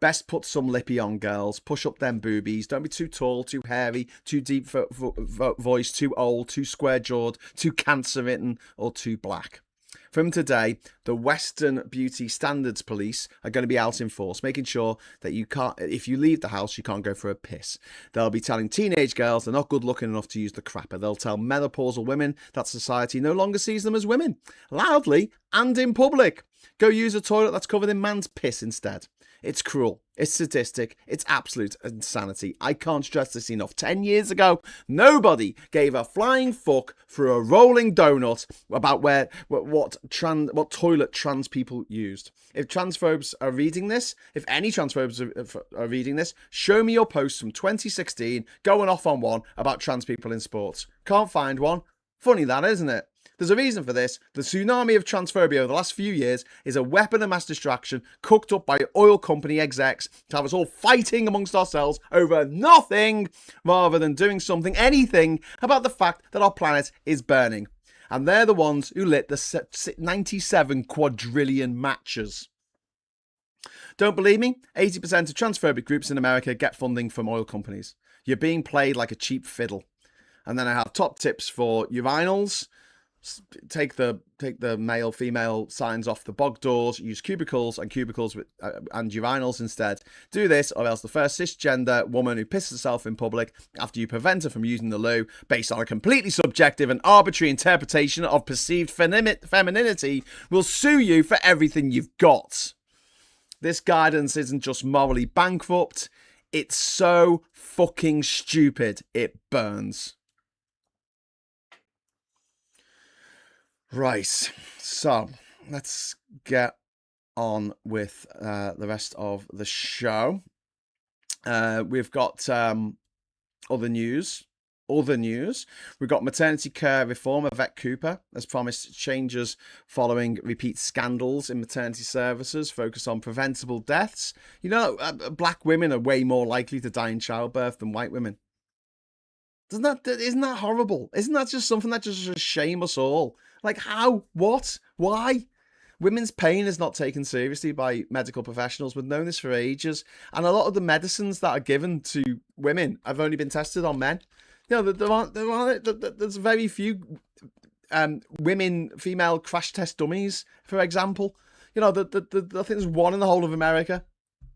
Best put some lippy on, girls. Push up them boobies. Don't be too tall, too hairy, too deep voice, too old, too square-jawed, too cancer-ridden, or too black. From today, the Western Beauty Standards Police are going to be out in force, making sure that you can't, if you leave the house, you can't go for a piss. They'll be telling teenage girls they're not good looking enough to use the crapper. They'll tell menopausal women that society no longer sees them as women, loudly and in public. Go use a toilet that's covered in man's piss instead. It's cruel. It's sadistic. It's absolute insanity. I can't stress this enough. 10 years ago, nobody gave a flying fuck for a rolling donut about what toilet trans people used. If transphobes are reading this, if any transphobes are reading this, show me your posts from 2016 going off on one about trans people in sports. Can't find one. Funny that, isn't it? There's a reason for this. The tsunami of transphobia over the last few years is a weapon of mass distraction cooked up by oil company execs to have us all fighting amongst ourselves over nothing rather than doing anything about the fact that our planet is burning. And they're the ones who lit the 97 quadrillion matches. Don't believe me? 80% of transphobic groups in America get funding from oil companies. You're being played like a cheap fiddle. And then I have top tips for urinals. Take the male female signs off the bog doors, use cubicles and urinals instead. Do this or else the first cisgender woman who pisses herself in public after you prevent her from using the loo based on a completely subjective and arbitrary interpretation of perceived femininity will sue you for everything you've got. This guidance isn't just morally bankrupt, it's so fucking stupid it burns. Right, so let's get on with the rest of the show. We've got other news. We've got maternity care reform. Yvette Cooper has promised changes following repeat scandals in maternity services, focus on preventable deaths. You know, black women are way more likely to die in childbirth than white women. Isn't that horrible? Isn't that just something that just should shame us all? Like how? What? Why? Women's pain is not taken seriously by medical professionals. We've known this for ages. And a lot of the medicines that are given to women have only been tested on men. You know, there's very few female crash test dummies, for example. You know, I think there's one in the whole of America.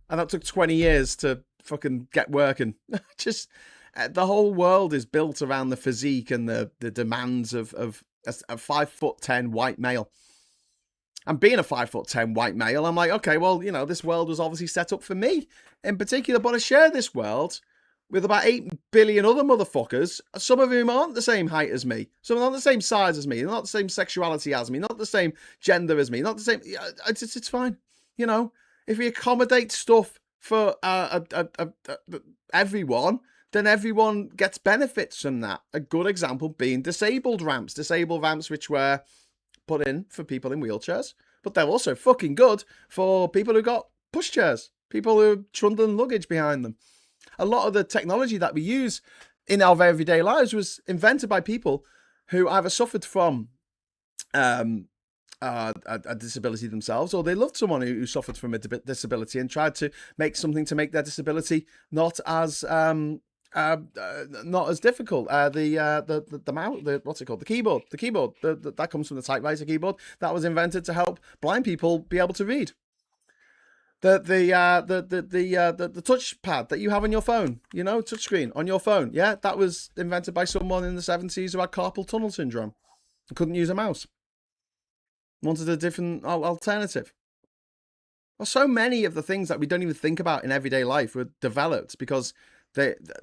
And that took 20 years to fucking get working. Just... the whole world is built around the physique and the demands of a 5'10" white male. And being a 5'10" white male, I'm like, okay, well, you know, this world was obviously set up for me in particular, but I share this world with about 8 billion other motherfuckers, some of whom aren't the same height as me, some aren't the same size as me, not the same sexuality as me, not the same gender as me, not the same. It's fine, you know. If we accommodate stuff for everyone, then everyone gets benefits from that. A good example being disabled ramps which were put in for people in wheelchairs, but they're also fucking good for people who got pushchairs, people who are trundling luggage behind them. A lot of the technology that we use in our everyday lives was invented by people who either suffered from a disability themselves, or they loved someone who suffered from a disability and tried to make something to make their disability not as difficult. The mouse, what's it called? The keyboard that comes from the typewriter keyboard that was invented to help blind people be able to read. The touchpad that you have on your phone, touchscreen on your phone, that was invented by someone in the 70s who had carpal tunnel syndrome and couldn't use a mouse. Wanted a different alternative. Well, so many of the things that we don't even think about in everyday life were developed because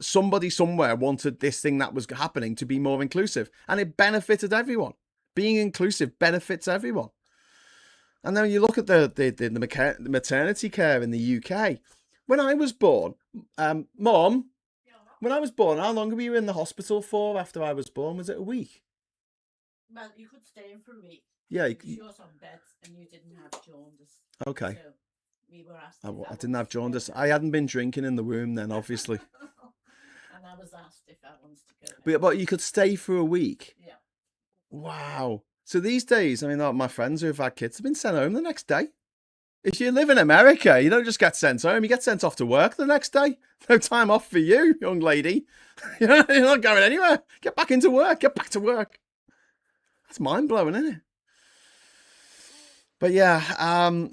somebody somewhere wanted this thing that was happening to be more inclusive, and it benefited everyone. Being inclusive benefits everyone. And then you look at the maternity care in the UK. When I was born, Mom, when I was born, how long were you in the hospital for after I was born? Was it a week? Well, you could stay in for a week. Yeah, you was on beds and you didn't have jaundice. Okay. So we were asked. I didn't have jaundice. I hadn't been drinking in the womb then, obviously. And I was asked if I wanted to go. But you could stay for a week. Yeah. Wow. So these days, I mean, my friends who have had kids have been sent home the next day. If you live in America, you don't just get sent home; you get sent off to work the next day. No time off for you, young lady. You're not going anywhere. Get back into work. Get back to work. That's mind blowing, isn't it? But yeah,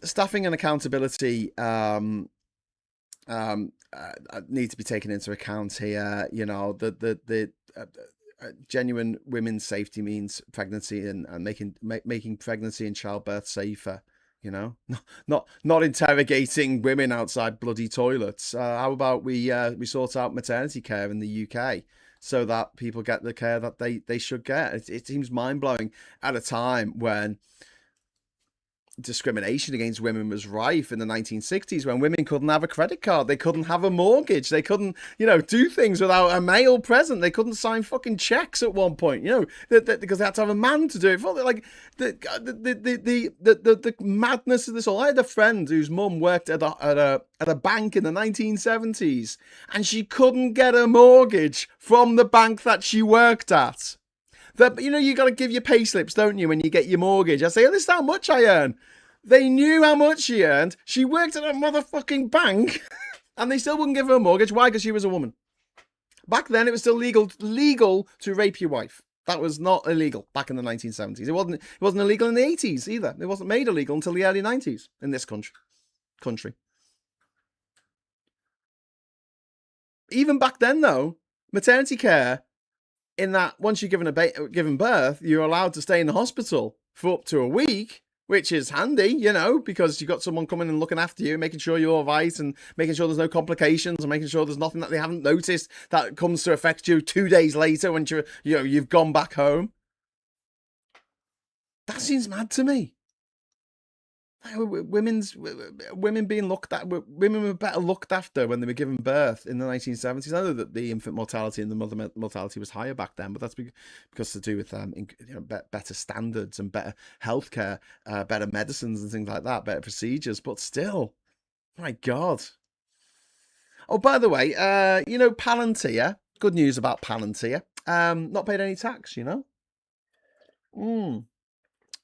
staffing and accountability need to be taken into account here. The genuine women's safety means pregnancy and making pregnancy and childbirth safer. Not interrogating women outside bloody toilets. How about we sort out maternity care in the UK so that people get the care that they should get? It seems mind blowing at a time when discrimination against women was rife in the 1960s, when women couldn't have a credit card, they couldn't have a mortgage, they couldn't do things without a male present, they couldn't sign fucking checks at one point, because they had to have a man to do it. Like the madness of this all. I had a friend whose mum worked at a bank in the 1970s, and she couldn't get a mortgage from the bank that she worked at. You got to give your pay slips, don't you, when you get your mortgage? I say, this is how much I earn. They knew how much she earned. She worked at a motherfucking bank, and they still wouldn't give her a mortgage. Why? Because she was a woman. Back then, it was still legal to rape your wife. That was not illegal back in the 1970s. It wasn't illegal in the 80s either. It wasn't made illegal until the early 90s in this country. Even back then, though, maternity care, in that once you're given birth, you're allowed to stay in the hospital for up to a week, which is handy, because you've got someone coming and looking after you, making sure you're all right, and making sure there's no complications, and making sure there's nothing that they haven't noticed that comes to affect you 2 days later when you've gone back home. That seems mad to me. Women being looked at. Women were better looked after when they were given birth in the 1970s. I know that the infant mortality and the mother mortality was higher back then, but that's because to do with better standards and better healthcare, better medicines and things like that, better procedures. But still, my God. Oh, by the way, Palantir. Good news about Palantir. Not paid any tax.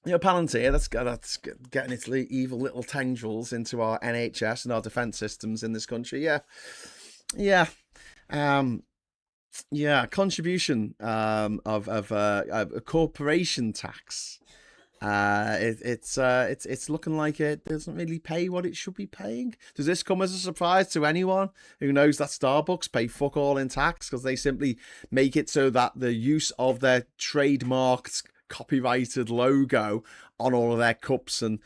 Palantir, that's getting its evil little tendrils into our NHS and our defence systems in this country. Yeah. Contribution of a corporation tax. It's looking like it doesn't really pay what it should be paying. Does this come as a surprise to anyone who knows that Starbucks pay fuck all in tax because they simply make it so that the use of their trademarked copyrighted logo on all of their cups and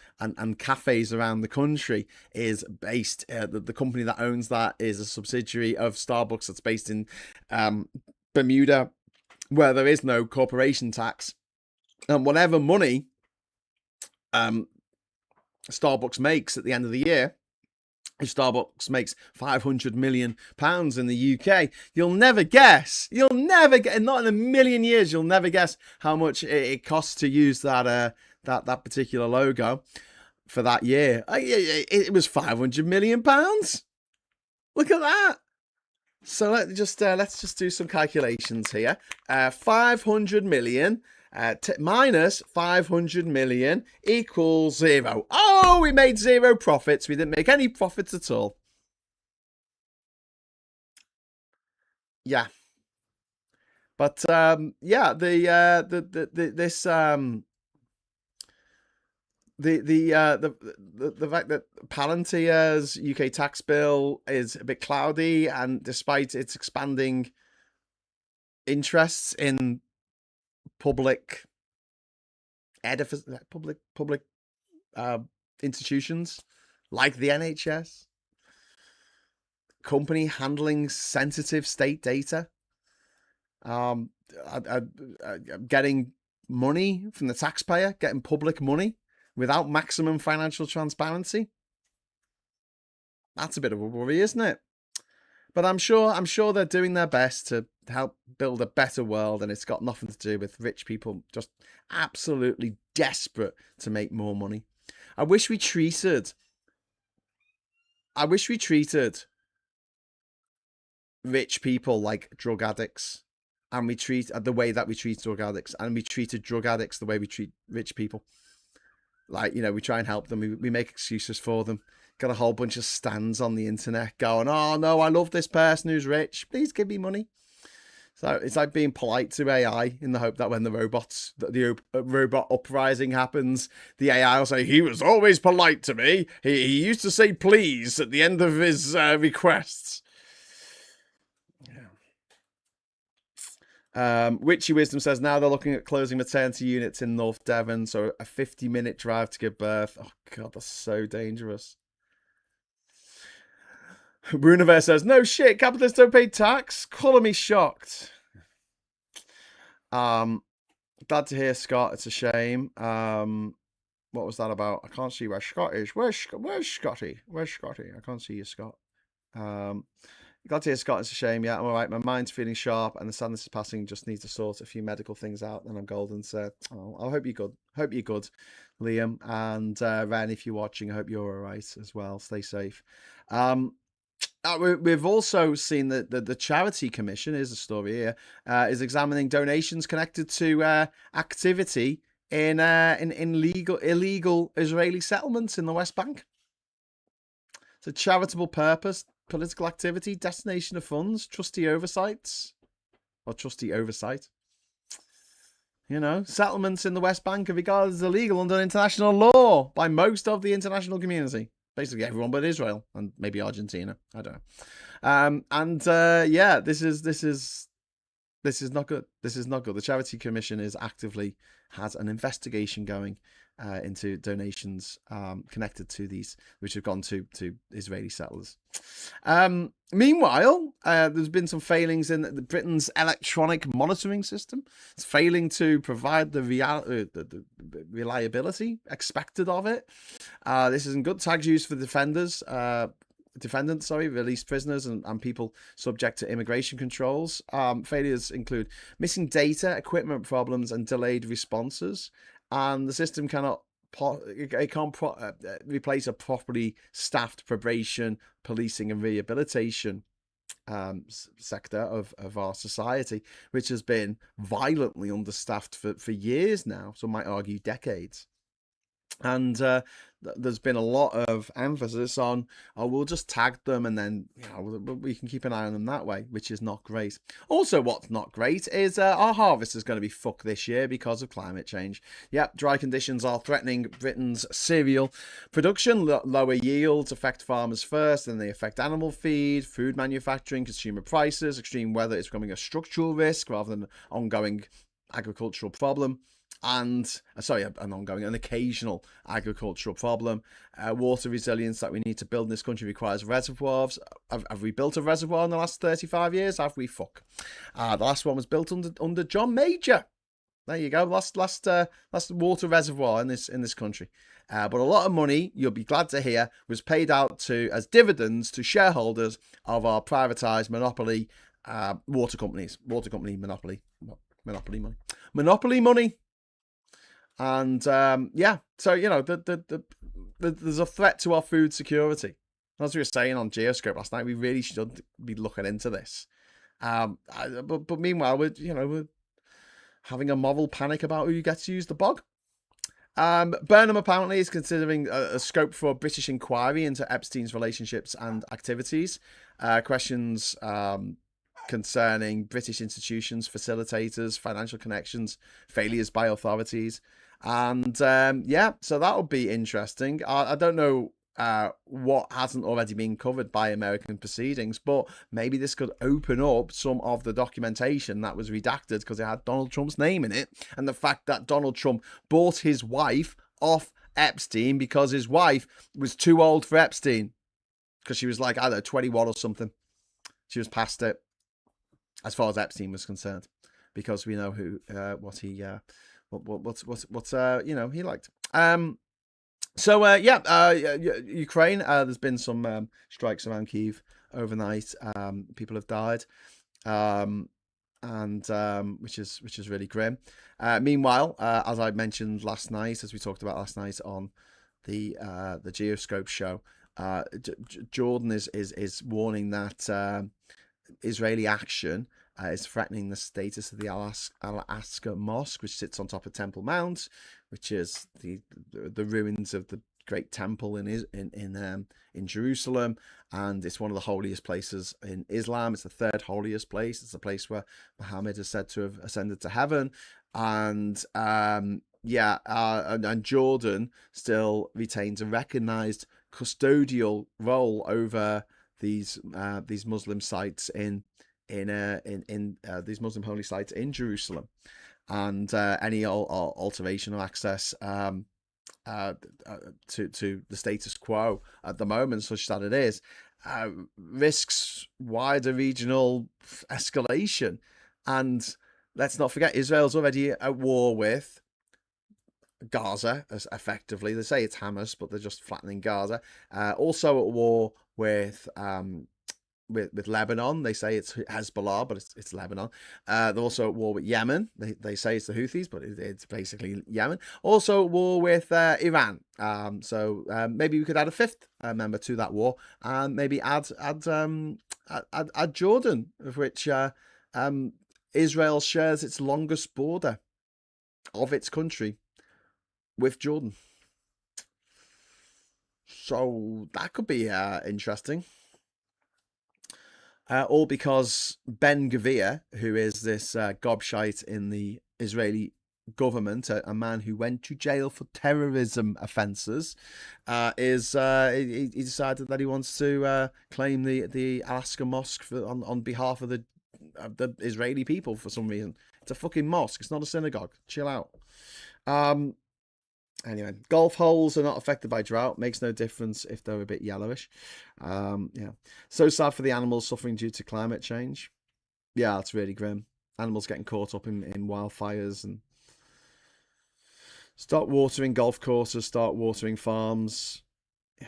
cafes around the country is based, the company that owns that is a subsidiary of Starbucks that's based in Bermuda, where there is no corporation tax, and whatever money Starbucks makes at the end of the year if Starbucks makes £500 million in the UK, you'll never guess, not in a million years, you'll never guess how much it costs to use that particular logo for that year. It was £500 million. Look at that. So let's just do some calculations here. 500 million minus 500 million equals 0. Oh, we made 0 profits. We didn't make any profits at all. Yeah. But yeah, the fact that Palantir's UK tax bill is a bit cloudy, and despite its expanding interests in public institutions like the NHS, company handling sensitive state data, getting money from the taxpayer, getting public money without maximum financial transparency. That's a bit of a worry, isn't it? But I'm sure they're doing their best to help build a better world, and it's got nothing to do with rich people just absolutely desperate to make more money. I wish we treated rich people like drug addicts, and we treat the way that we treat drug addicts, and we treated drug addicts the way we treat rich people. Like, we try and help them. We make excuses for them. Got a whole bunch of stands on the internet going, oh no, I love this person who's rich, please give me money. So it's like being polite to AI in the hope that when the robot uprising happens, the AI will say, he was always polite to me. He used to say please at the end of his requests. Witchy Wisdom says now they're looking at closing maternity units in North Devon, so a 50-minute drive to give birth. Oh god, that's so dangerous. Brunover says, no shit, capitalists don't pay tax. Colour me shocked. Glad to hear, Scott. It's a shame. What was that about? I can't see where Scott is. Where's Scotty? Where's Scotty? I can't see you, Scott. Glad to hear, Scott. It's a shame. Yeah, I'm all right. My mind's feeling sharp, and the sadness is passing. Just need to sort a few medical things out, and I'm golden. So, I hope you're good. Hope you're good, Liam. And Ren, if you're watching, I hope you're all right as well. Stay safe. We've also seen that the Charity Commission, is a story here, is examining donations connected to activity in illegal Israeli settlements in the West Bank. It's a charitable purpose, political activity, destination of funds, trustee oversight. Settlements in the West Bank are regarded as illegal under international law by most of the international community. Basically everyone but Israel and maybe Argentina. I don't know. Yeah, this is not good. This is not good. The Charity Commission has an investigation going into donations connected to these, which have gone to Israeli settlers. Meanwhile, there's been some failings in Britain's electronic monitoring system. It's failing to provide the reliability expected of it. This isn't good. Tags used for defendants, released prisoners and people subject to immigration controls. Failures include missing data, equipment problems, and delayed responses. And the system can't replace a properly staffed probation, policing, and rehabilitation sector of our society, which has been violently understaffed for years now. Some might argue decades. And there's been a lot of emphasis on, we'll just tag them and then we can keep an eye on them that way, which is not great. Also, what's not great is our harvest is going to be fucked this year because of climate change. Yep, dry conditions are threatening Britain's cereal production. Lower yields affect farmers first, then they affect animal feed, food manufacturing, consumer prices. Extreme weather is becoming a structural risk rather than an ongoing agricultural problem. An occasional agricultural problem. Water resilience that we need to build in this country requires reservoirs. Have we built a reservoir in the last 35 years? Have we? Fuck. The last one was built under John Major. There you go. Last water reservoir in this country. But a lot of money, you'll be glad to hear, was paid out as dividends to shareholders of our privatised monopoly water companies. Water company monopoly money. And so there's a threat to our food security. As we were saying on Geoscope last night, we really should be looking into this. But meanwhile, we're having a moral panic about who gets to use the bog. Burnham apparently is considering a scope for a British inquiry into Epstein's relationships and activities. Questions concerning British institutions, facilitators, financial connections, failures by authorities. And so that'll be interesting. I don't know what hasn't already been covered by American proceedings, but maybe this could open up some of the documentation that was redacted because it had Donald Trump's name in it, and the fact that Donald Trump bought his wife off Epstein because his wife was too old for Epstein, because she was like, I don't know, 21 or something. She was past it as far as Epstein was concerned, because we know what he liked. Ukraine, there's been some strikes around Kyiv overnight. People have died, which is really grim. Meanwhile, as I mentioned last night, as we talked about last night on the Geoscope show, Jordan is warning that Israeli action is threatening the status of the Al-Aqsa Mosque, which sits on top of Temple Mount, which is the ruins of the great temple in Jerusalem, and it's one of the holiest places in Islam. It's the third holiest place. It's the place where Muhammad is said to have ascended to heaven, and Jordan still retains a recognized custodial role over these Muslim sites in these Muslim holy sites in Jerusalem, and any alteration or access to the status quo at the moment, such that it is, risks wider regional escalation. And let's not forget, Israel's already at war with Gaza, as effectively. They say it's Hamas, but they're just flattening Gaza. Also at war with Lebanon. They say it's Hezbollah, but it's Lebanon. They're also at war with Yemen. They say it's the Houthis, but it's basically Yemen. Also at war with Iran. So maybe we could add a fifth member to that war, and maybe add Jordan, of which Israel shares its longest border of its country with Jordan. So that could be interesting. All because Ben Gvir, who is this gobshite in the Israeli government, a man who went to jail for terrorism offences, he decided that he wants to claim the Al-Aqsa Mosque on behalf of the Israeli people for some reason. It's a fucking mosque. It's not a synagogue. Chill out. Anyway, golf holes are not affected by drought. Makes no difference if they're a bit yellowish. So sad for the animals suffering due to climate change. Yeah, it's really grim. Animals getting caught up in wildfires. And start watering golf courses, start watering farms. Yeah.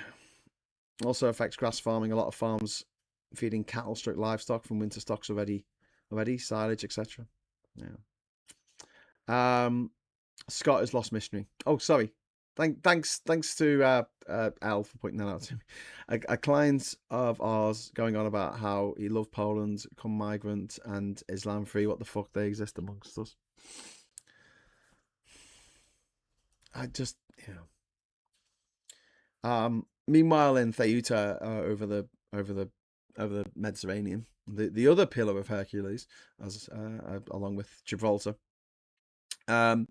Also affects grass farming. A lot of farms feeding cattle stroke livestock from winter stocks already, silage, etc. Yeah. Scott has lost missionary. Oh, sorry. Thanks to Al for pointing that out to me. A client of ours going on about how he loved Poland, come migrant, and Islam free. What the fuck? They exist amongst us. I just, meanwhile, in Ceuta, over the Mediterranean, the other pillar of Hercules, along with Gibraltar. The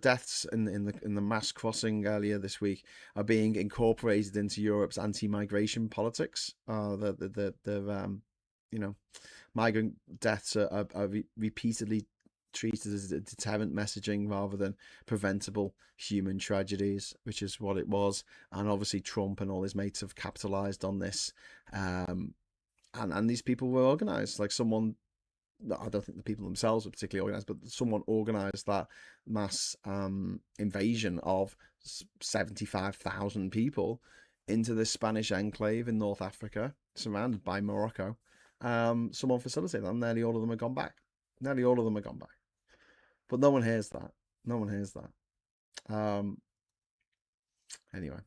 deaths in the mass crossing earlier this week are being incorporated into Europe's anti-migration politics. Migrant deaths are repeatedly treated as deterrent messaging rather than preventable human tragedies, which is what it was. And obviously Trump and all his mates have capitalized on this. And these people were organized. Like someone I don't think the people themselves were particularly organised, but someone organised that mass invasion of 75,000 people into this Spanish enclave in North Africa, surrounded by Morocco. Someone facilitated that, and nearly all of them have gone back. Nearly all of them have gone back. But no one hears that. No one hears that. Anyway.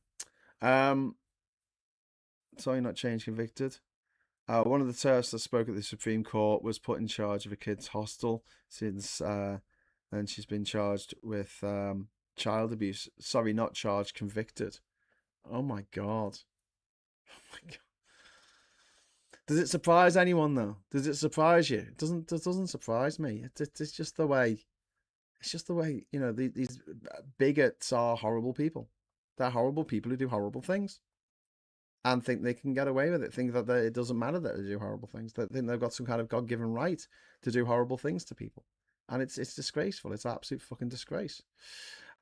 Sorry, not changed, convicted. One of the terrorists that spoke at the Supreme Court was put in charge of a kids' hostel since then she's been charged with child abuse. Sorry, not charged, convicted. Oh my God. Oh my God. Does it surprise anyone though? Does it surprise you? It doesn't surprise me. It's just the way. It's just the way, you know, these bigots are horrible people. They're horrible people who do horrible things. And think they can get away with it. Think that it doesn't matter that they do horrible things. They think they've got some kind of God-given right to do horrible things to people. And it's disgraceful. It's an absolute fucking disgrace.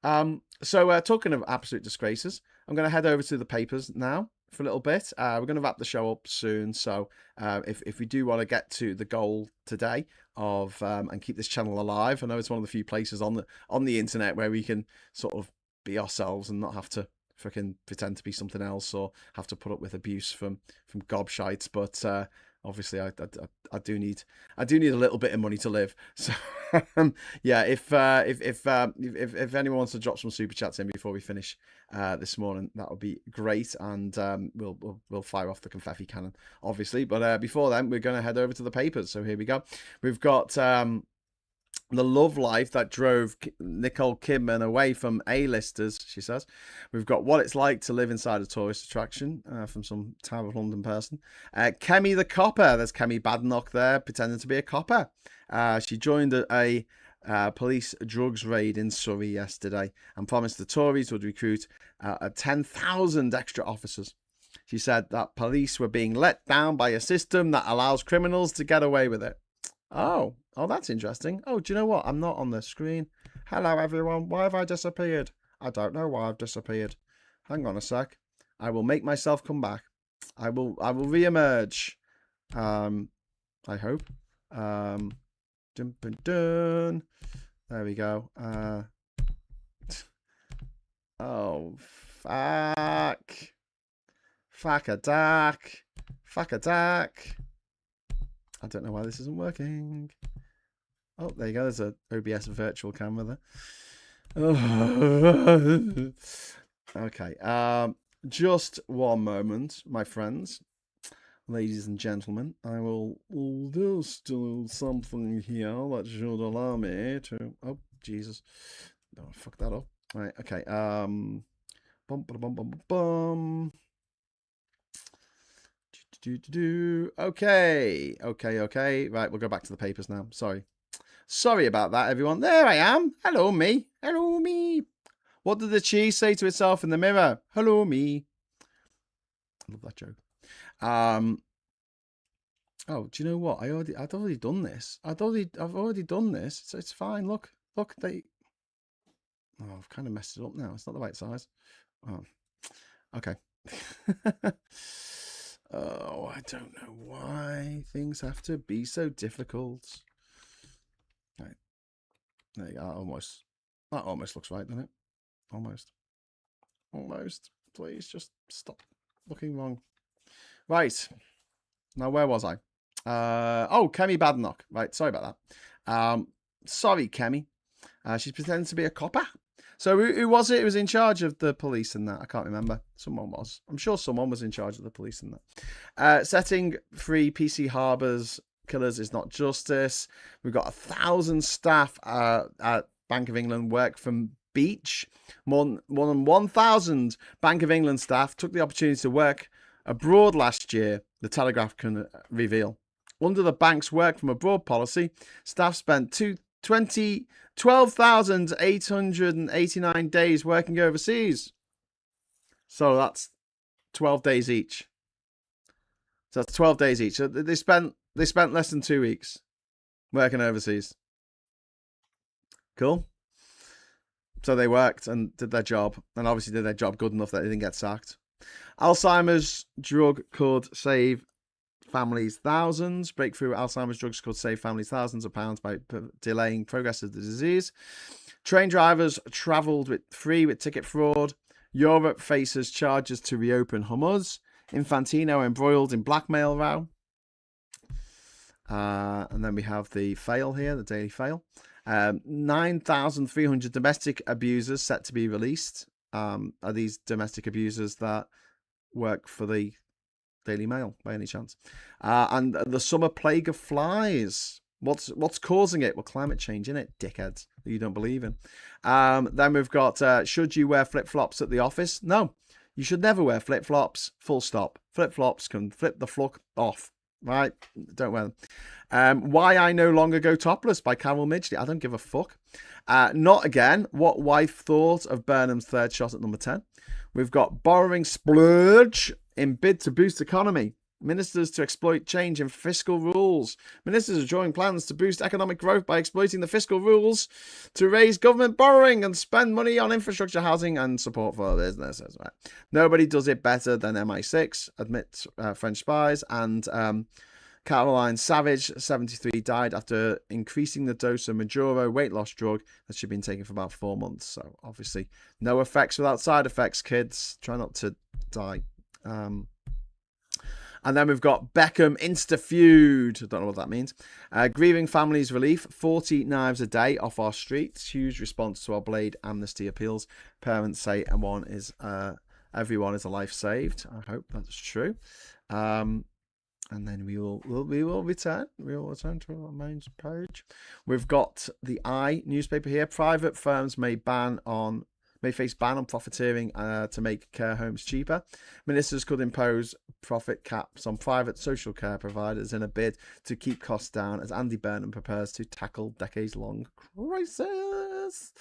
So talking of absolute disgraces, I'm going to head over to the papers now for a little bit. We're going to wrap the show up soon. So if we do want to get to the goal today of and keep this channel alive, I know it's one of the few places on the internet where we can sort of be ourselves and not have to freaking pretend to be something else or have to put up with abuse from gobshites. But obviously I do need a little bit of money to live. So yeah, if anyone wants to drop some super chats in before we finish this morning, that would be great. And we'll fire off the confetti cannon, obviously. But before then, we're going to head over to the papers. So here we go. We've got the love life that drove Nicole Kidman away from A-listers, she says. We've got what it's like to live inside a tourist attraction from some Tower of London person. Kemi the copper. There's Kemi Badenoch there pretending to be a copper. She joined a police drugs raid in Surrey yesterday and promised the Tories would recruit 10,000 extra officers. She said that police were being let down by a system that allows criminals to get away with it. Oh, that's interesting. Oh, do you know what? I'm not on the screen. Hello, everyone. Why have I disappeared? I don't know why I've disappeared. Hang on a sec. I will make myself come back. I will re-emerge. I hope. Dun, dun, dun. There we go. Oh, fuck. Fuck a duck. Fuck a duck. I don't know why this isn't working. Oh, there you go. There's a OBS virtual camera there. Okay. Just one moment, my friends, ladies and gentlemen. I will just do something here that should allow me to. Oh, Jesus! No, fuck that up. Right. Okay. Bum, bum, bum, bum, bum. Okay. Right, we'll go back to the papers now. Sorry about that, everyone. There I am. Hello, me. Hello, me. What did the cheese say to itself in the mirror? Hello, me. I love that joke. Oh, do you know what? I'd already done this. I've already done this. So it's fine. Look. Oh, I've kind of messed it up now. It's not the right size. Oh, okay. Oh, I don't know why things have to be so difficult. Right. There you go. That almost looks right, doesn't it? Almost. Please just stop looking wrong. Right. Now, where was I? Kemi Badenoch. Right. Sorry about that. Sorry, Kemi. She's pretending to be a copper. So who was it who was in charge of the police and that? I can't remember. Someone was. I'm sure someone was in charge of the police and that. Setting free PC Harbour's killers is not justice. We've got 1,000 staff at Bank of England work from beach. More than 1,000 Bank of England staff took the opportunity to work abroad last year, the Telegraph can reveal. Under the bank's work from abroad policy, staff spent 12,889 days working overseas. So that's 12 days each. So that's 12 days each. So they spent less than 2 weeks working overseas. Cool. So they worked and did their job, and obviously did their job good enough that they didn't get sacked. Alzheimer's drug could save families thousands. Breakthrough Alzheimer's drugs could save families thousands of pounds by delaying progress of the disease. Train drivers travelled free with ticket fraud. Europe faces charges to reopen Hamas. Infantino embroiled in blackmail row. And then we have the fail here, the Daily Fail. 9,300 domestic abusers set to be released. Are these domestic abusers that work for the Daily Mail by any chance? And the summer plague of flies. What's causing it? Well, climate change, innit, dickheads that you don't believe in. Then we've got, should you wear flip-flops at the office? No, you should never wear flip-flops, full stop. Flip-flops can flip the fluck off, right? Don't wear them. Why I No Longer Go Topless by Carol Midgley. I don't give a fuck. Not again. What wife thought of Burnham's third shot at number 10. We've got borrowing splurge in bid to boost economy. Ministers to exploit change in fiscal rules. Ministers are drawing plans to boost economic growth by exploiting the fiscal rules to raise government borrowing and spend money on infrastructure, housing, and support for businesses. Right. Nobody does it better than MI6, admits French spies. And Caroline Savage, 73, died after increasing the dose of Majuro weight loss drug that she'd been taking for about 4 months. So obviously, no effects without side effects, kids. Try not to die. And then we've got Beckham Insta-feud. I don't know what that means. Grieving families relief. 40 knives a day off our streets. Hughes response to our Blade amnesty appeals. Parents say everyone is a life saved. I hope that's true. And then we will return. We will return to our main page. We've got the I newspaper here. Private firms may face ban on profiteering to make care homes cheaper. Ministers could impose profit caps on private social care providers in a bid to keep costs down as Andy Burnham prepares to tackle decades-long crisis.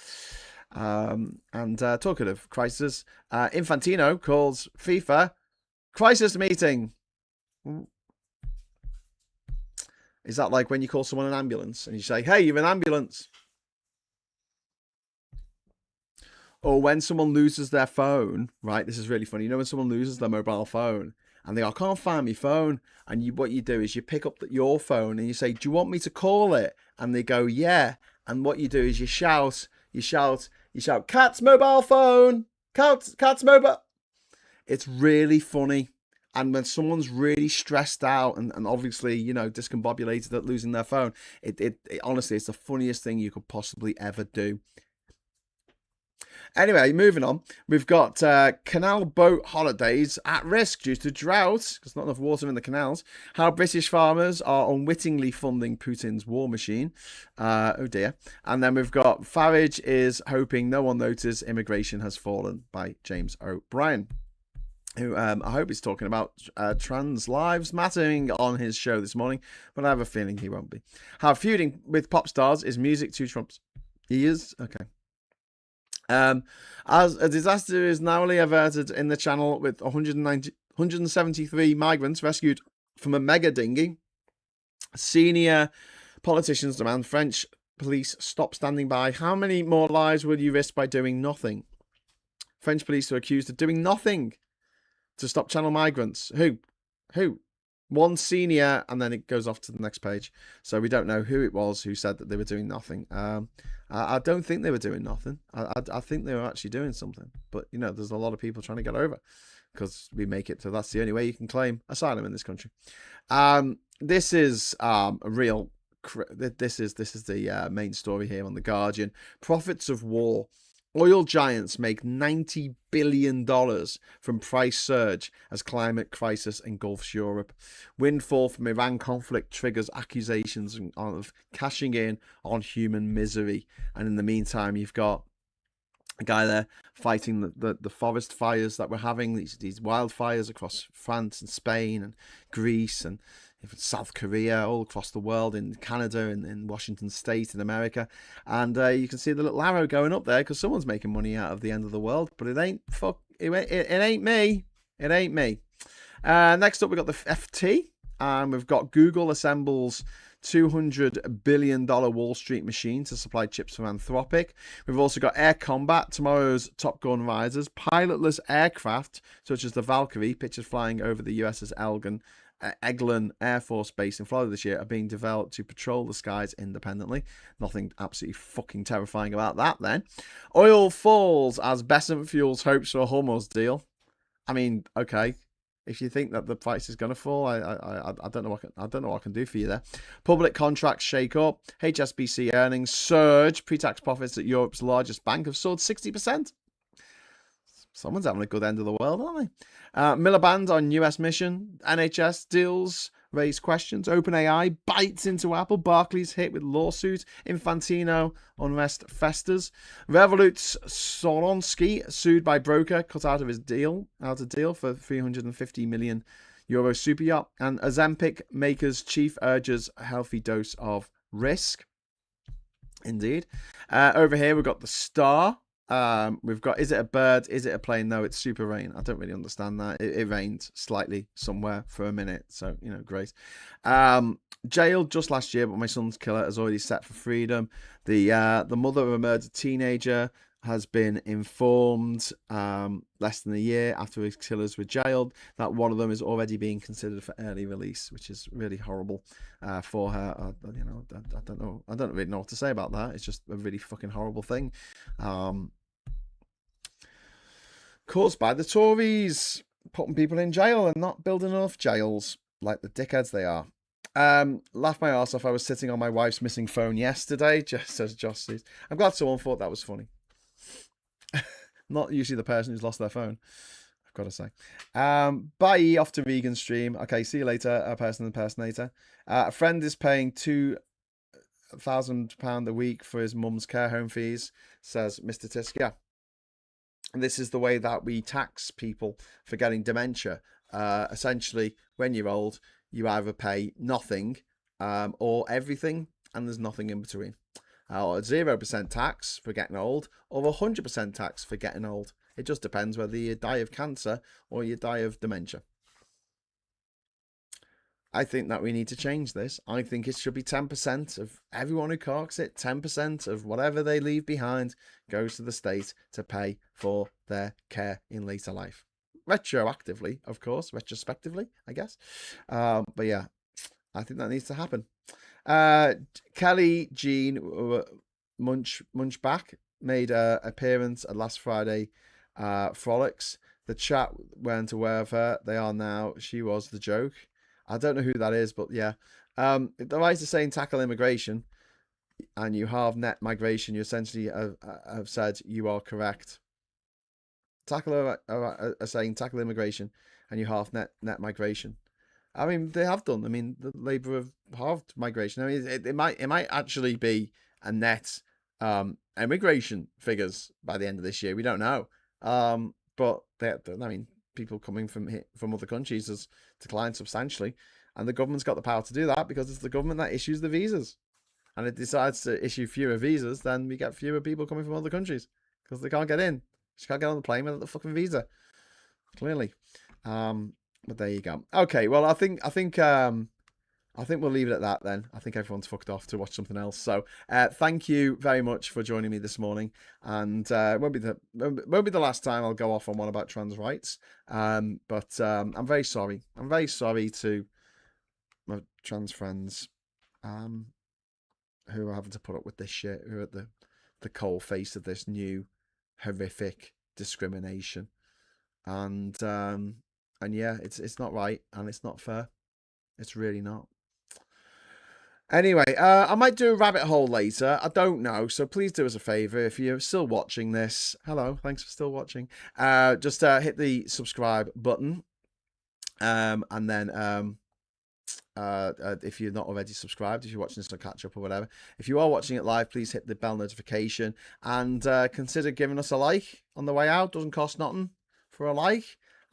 And talking of crisis, Infantino calls FIFA crisis meeting. Is that like when you call someone an ambulance and you say, hey, you're an ambulance? Or when someone loses their phone, right? This is really funny. You know when someone loses their mobile phone and they go, I can't find my phone. And what you do is you pick up your phone and you say, do you want me to call it? And they go, yeah. And what you do is you shout, Cat's mobile phone, Cat's mobile. It's really funny. And when someone's really stressed out and obviously, discombobulated at losing their phone, it honestly, it's the funniest thing you could possibly ever do. Anyway, moving on. We've got canal boat holidays at risk due to drought, because not enough water in the canals. How British farmers are unwittingly funding Putin's war machine. Oh dear. And then we've got Farage is hoping no one notices immigration has fallen by James O'Brien, who I hope is talking about trans lives mattering on his show this morning, but I have a feeling he won't be. How feuding with pop stars is music to Trump's. He is? Okay. As a disaster is narrowly averted in the Channel with 173 migrants rescued from a mega dinghy, senior politicians demand French police stop standing by. How many more lives will you risk by doing nothing? French police are accused of doing nothing to stop Channel migrants. Who? One senior, and then it goes off to the next page. So we don't know who it was who said that they were doing nothing. I don't think they were doing nothing. I think they were actually doing something. But, there's a lot of people trying to get over because we make it so that's the only way you can claim asylum in this country. This is a real... This is the main story here on The Guardian. Profits of war. Oil giants make $90 billion from price surge as climate crisis engulfs Europe. Windfall from Iran conflict triggers accusations of cashing in on human misery. And in the meantime, you've got a guy there fighting the forest fires that we're having, these wildfires across France and Spain and Greece and South Korea, all across the world, in Canada, in Washington State, in America. And you can see the little arrow going up there because someone's making money out of the end of the world. But it ain't me. It ain't me. Next up, we've got the FT. And we've got Google assembles $200 billion Wall Street machine to supply chips for Anthropic. We've also got Air Combat, tomorrow's Top Gun risers. Pilotless aircraft, such as the Valkyrie, pictured flying over the USS Elgin, Eglin Air Force Base in Florida this year are being developed to patrol the skies independently. Nothing absolutely fucking terrifying about that then. Oil falls as Besant Fuels hopes for a Hormuz deal. I mean, okay. If you think that the price is going to fall, I don't know what I don't know what I can do for you there. Public contracts shake up. HSBC earnings surge. Pre-tax profits at Europe's largest bank have soared 60%. Someone's having a good end of the world, aren't they? Miliband on US mission. NHS deals raise questions. OpenAI bites into Apple. Barclays hit with lawsuit. Infantino unrest festers. Revolut's Solonsky sued by broker, cut out a deal for 350 million euro super yacht. And Ozempic makers chief urges a healthy dose of risk. Indeed. Over here we've got the Star. We've got, is it a bird? Is it a plane? No, it's super rain. I don't really understand that. It rained slightly somewhere for a minute. So, you know, great. Jailed just last year, but my son's killer is already set for freedom. The mother of a murdered teenager has been informed less than a year after his killers were jailed that one of them is already being considered for early release, which is really horrible for her. You know, I don't know. I don't really know what to say about that. It's just a really fucking horrible thing. Caused by the Tories putting people in jail and not building enough jails like the dickheads they are. Laughed my arse off. I was sitting on my wife's missing phone yesterday, just as Josh says. I'm glad someone thought that was funny. Not usually the person who's lost their phone, I've got to say. Bye, off to vegan stream. Okay, see you later, a person impersonator. A friend is paying £2,000 a week for his mum's care home fees, says Mr. Tisk. Yeah. And this is the way that we tax people for getting dementia. Essentially, when you're old, you either pay nothing or everything, and there's nothing in between. Or 0% tax for getting old, or 100% tax for getting old. It just depends whether you die of cancer or you die of dementia. I think that we need to change this. I think it should be 10% of everyone who corks it, 10% of whatever they leave behind goes to the state to pay for their care in later life. Retroactively, of course, retrospectively, I guess. But yeah, I think that needs to happen. Kelly Jean Munchback made an appearance at last Friday Frolics. The chat weren't aware of her. They are now. She was the joke. I don't know who that is, but yeah. The right to saying tackle immigration and you halve net migration, you essentially have said you are correct. Tackle are saying tackle immigration and you halve net migration. I mean, they have done. I mean, the Labour have halved migration. I mean, it might actually be a net immigration figures by the end of this year. We don't know. But I mean, people coming from other countries has declined substantially, and the government's got the power to do that because it's the government that issues the visas, and it decides to issue fewer visas. Then we get fewer people coming from other countries because they can't get in. Just can't get on the plane without the fucking visa. Clearly. But there you go. Okay, well, I think we'll leave it at that then. I think everyone's fucked off to watch something else. So thank you very much for joining me this morning. And it won't be the last time I'll go off on one about trans rights. But I'm very sorry. I'm very sorry to my trans friends who are having to put up with this shit, who are at the cold face of this new horrific discrimination. And yeah, it's not right and it's not fair. It's really not. Anyway, I might do a rabbit hole later. I don't know. So please do us a favor. If you're still watching this, hello, thanks for still watching. Just hit the subscribe button. And then if you're not already subscribed, if you're watching this on catch up or whatever, if you are watching it live, please hit the bell notification and consider giving us a like on the way out. Doesn't cost nothing for a like.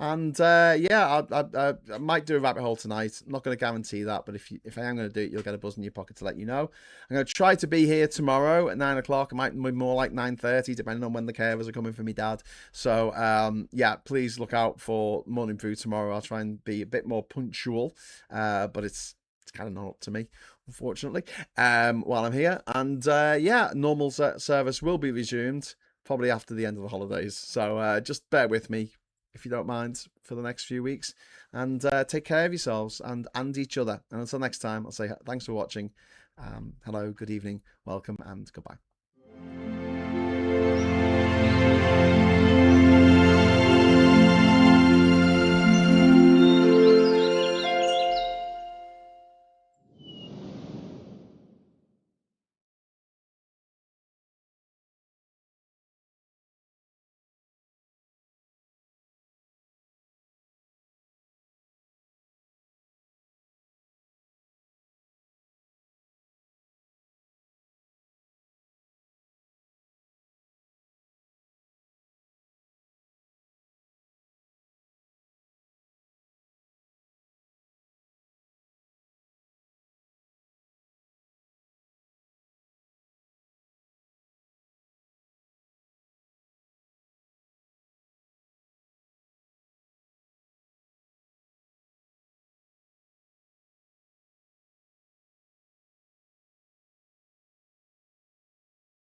And yeah, I might do a rabbit hole tonight. I'm not going to guarantee that, but if I am going to do it, you'll get a buzz in your pocket to let you know. I'm going to try to be here tomorrow at 9 o'clock. It might be more like 9:30, depending on when the carers are coming for me dad. So yeah, please look out for Morning Brew tomorrow. I'll try and be a bit more punctual, but it's kind of not up to me, unfortunately, while I'm here. And yeah, normal service will be resumed probably after the end of the holidays. So just bear with me. if you don't mind, for the next few weeks. And take care of yourselves and each other. And until next time, I'll say thanks for watching. Hello, good evening, welcome, and goodbye.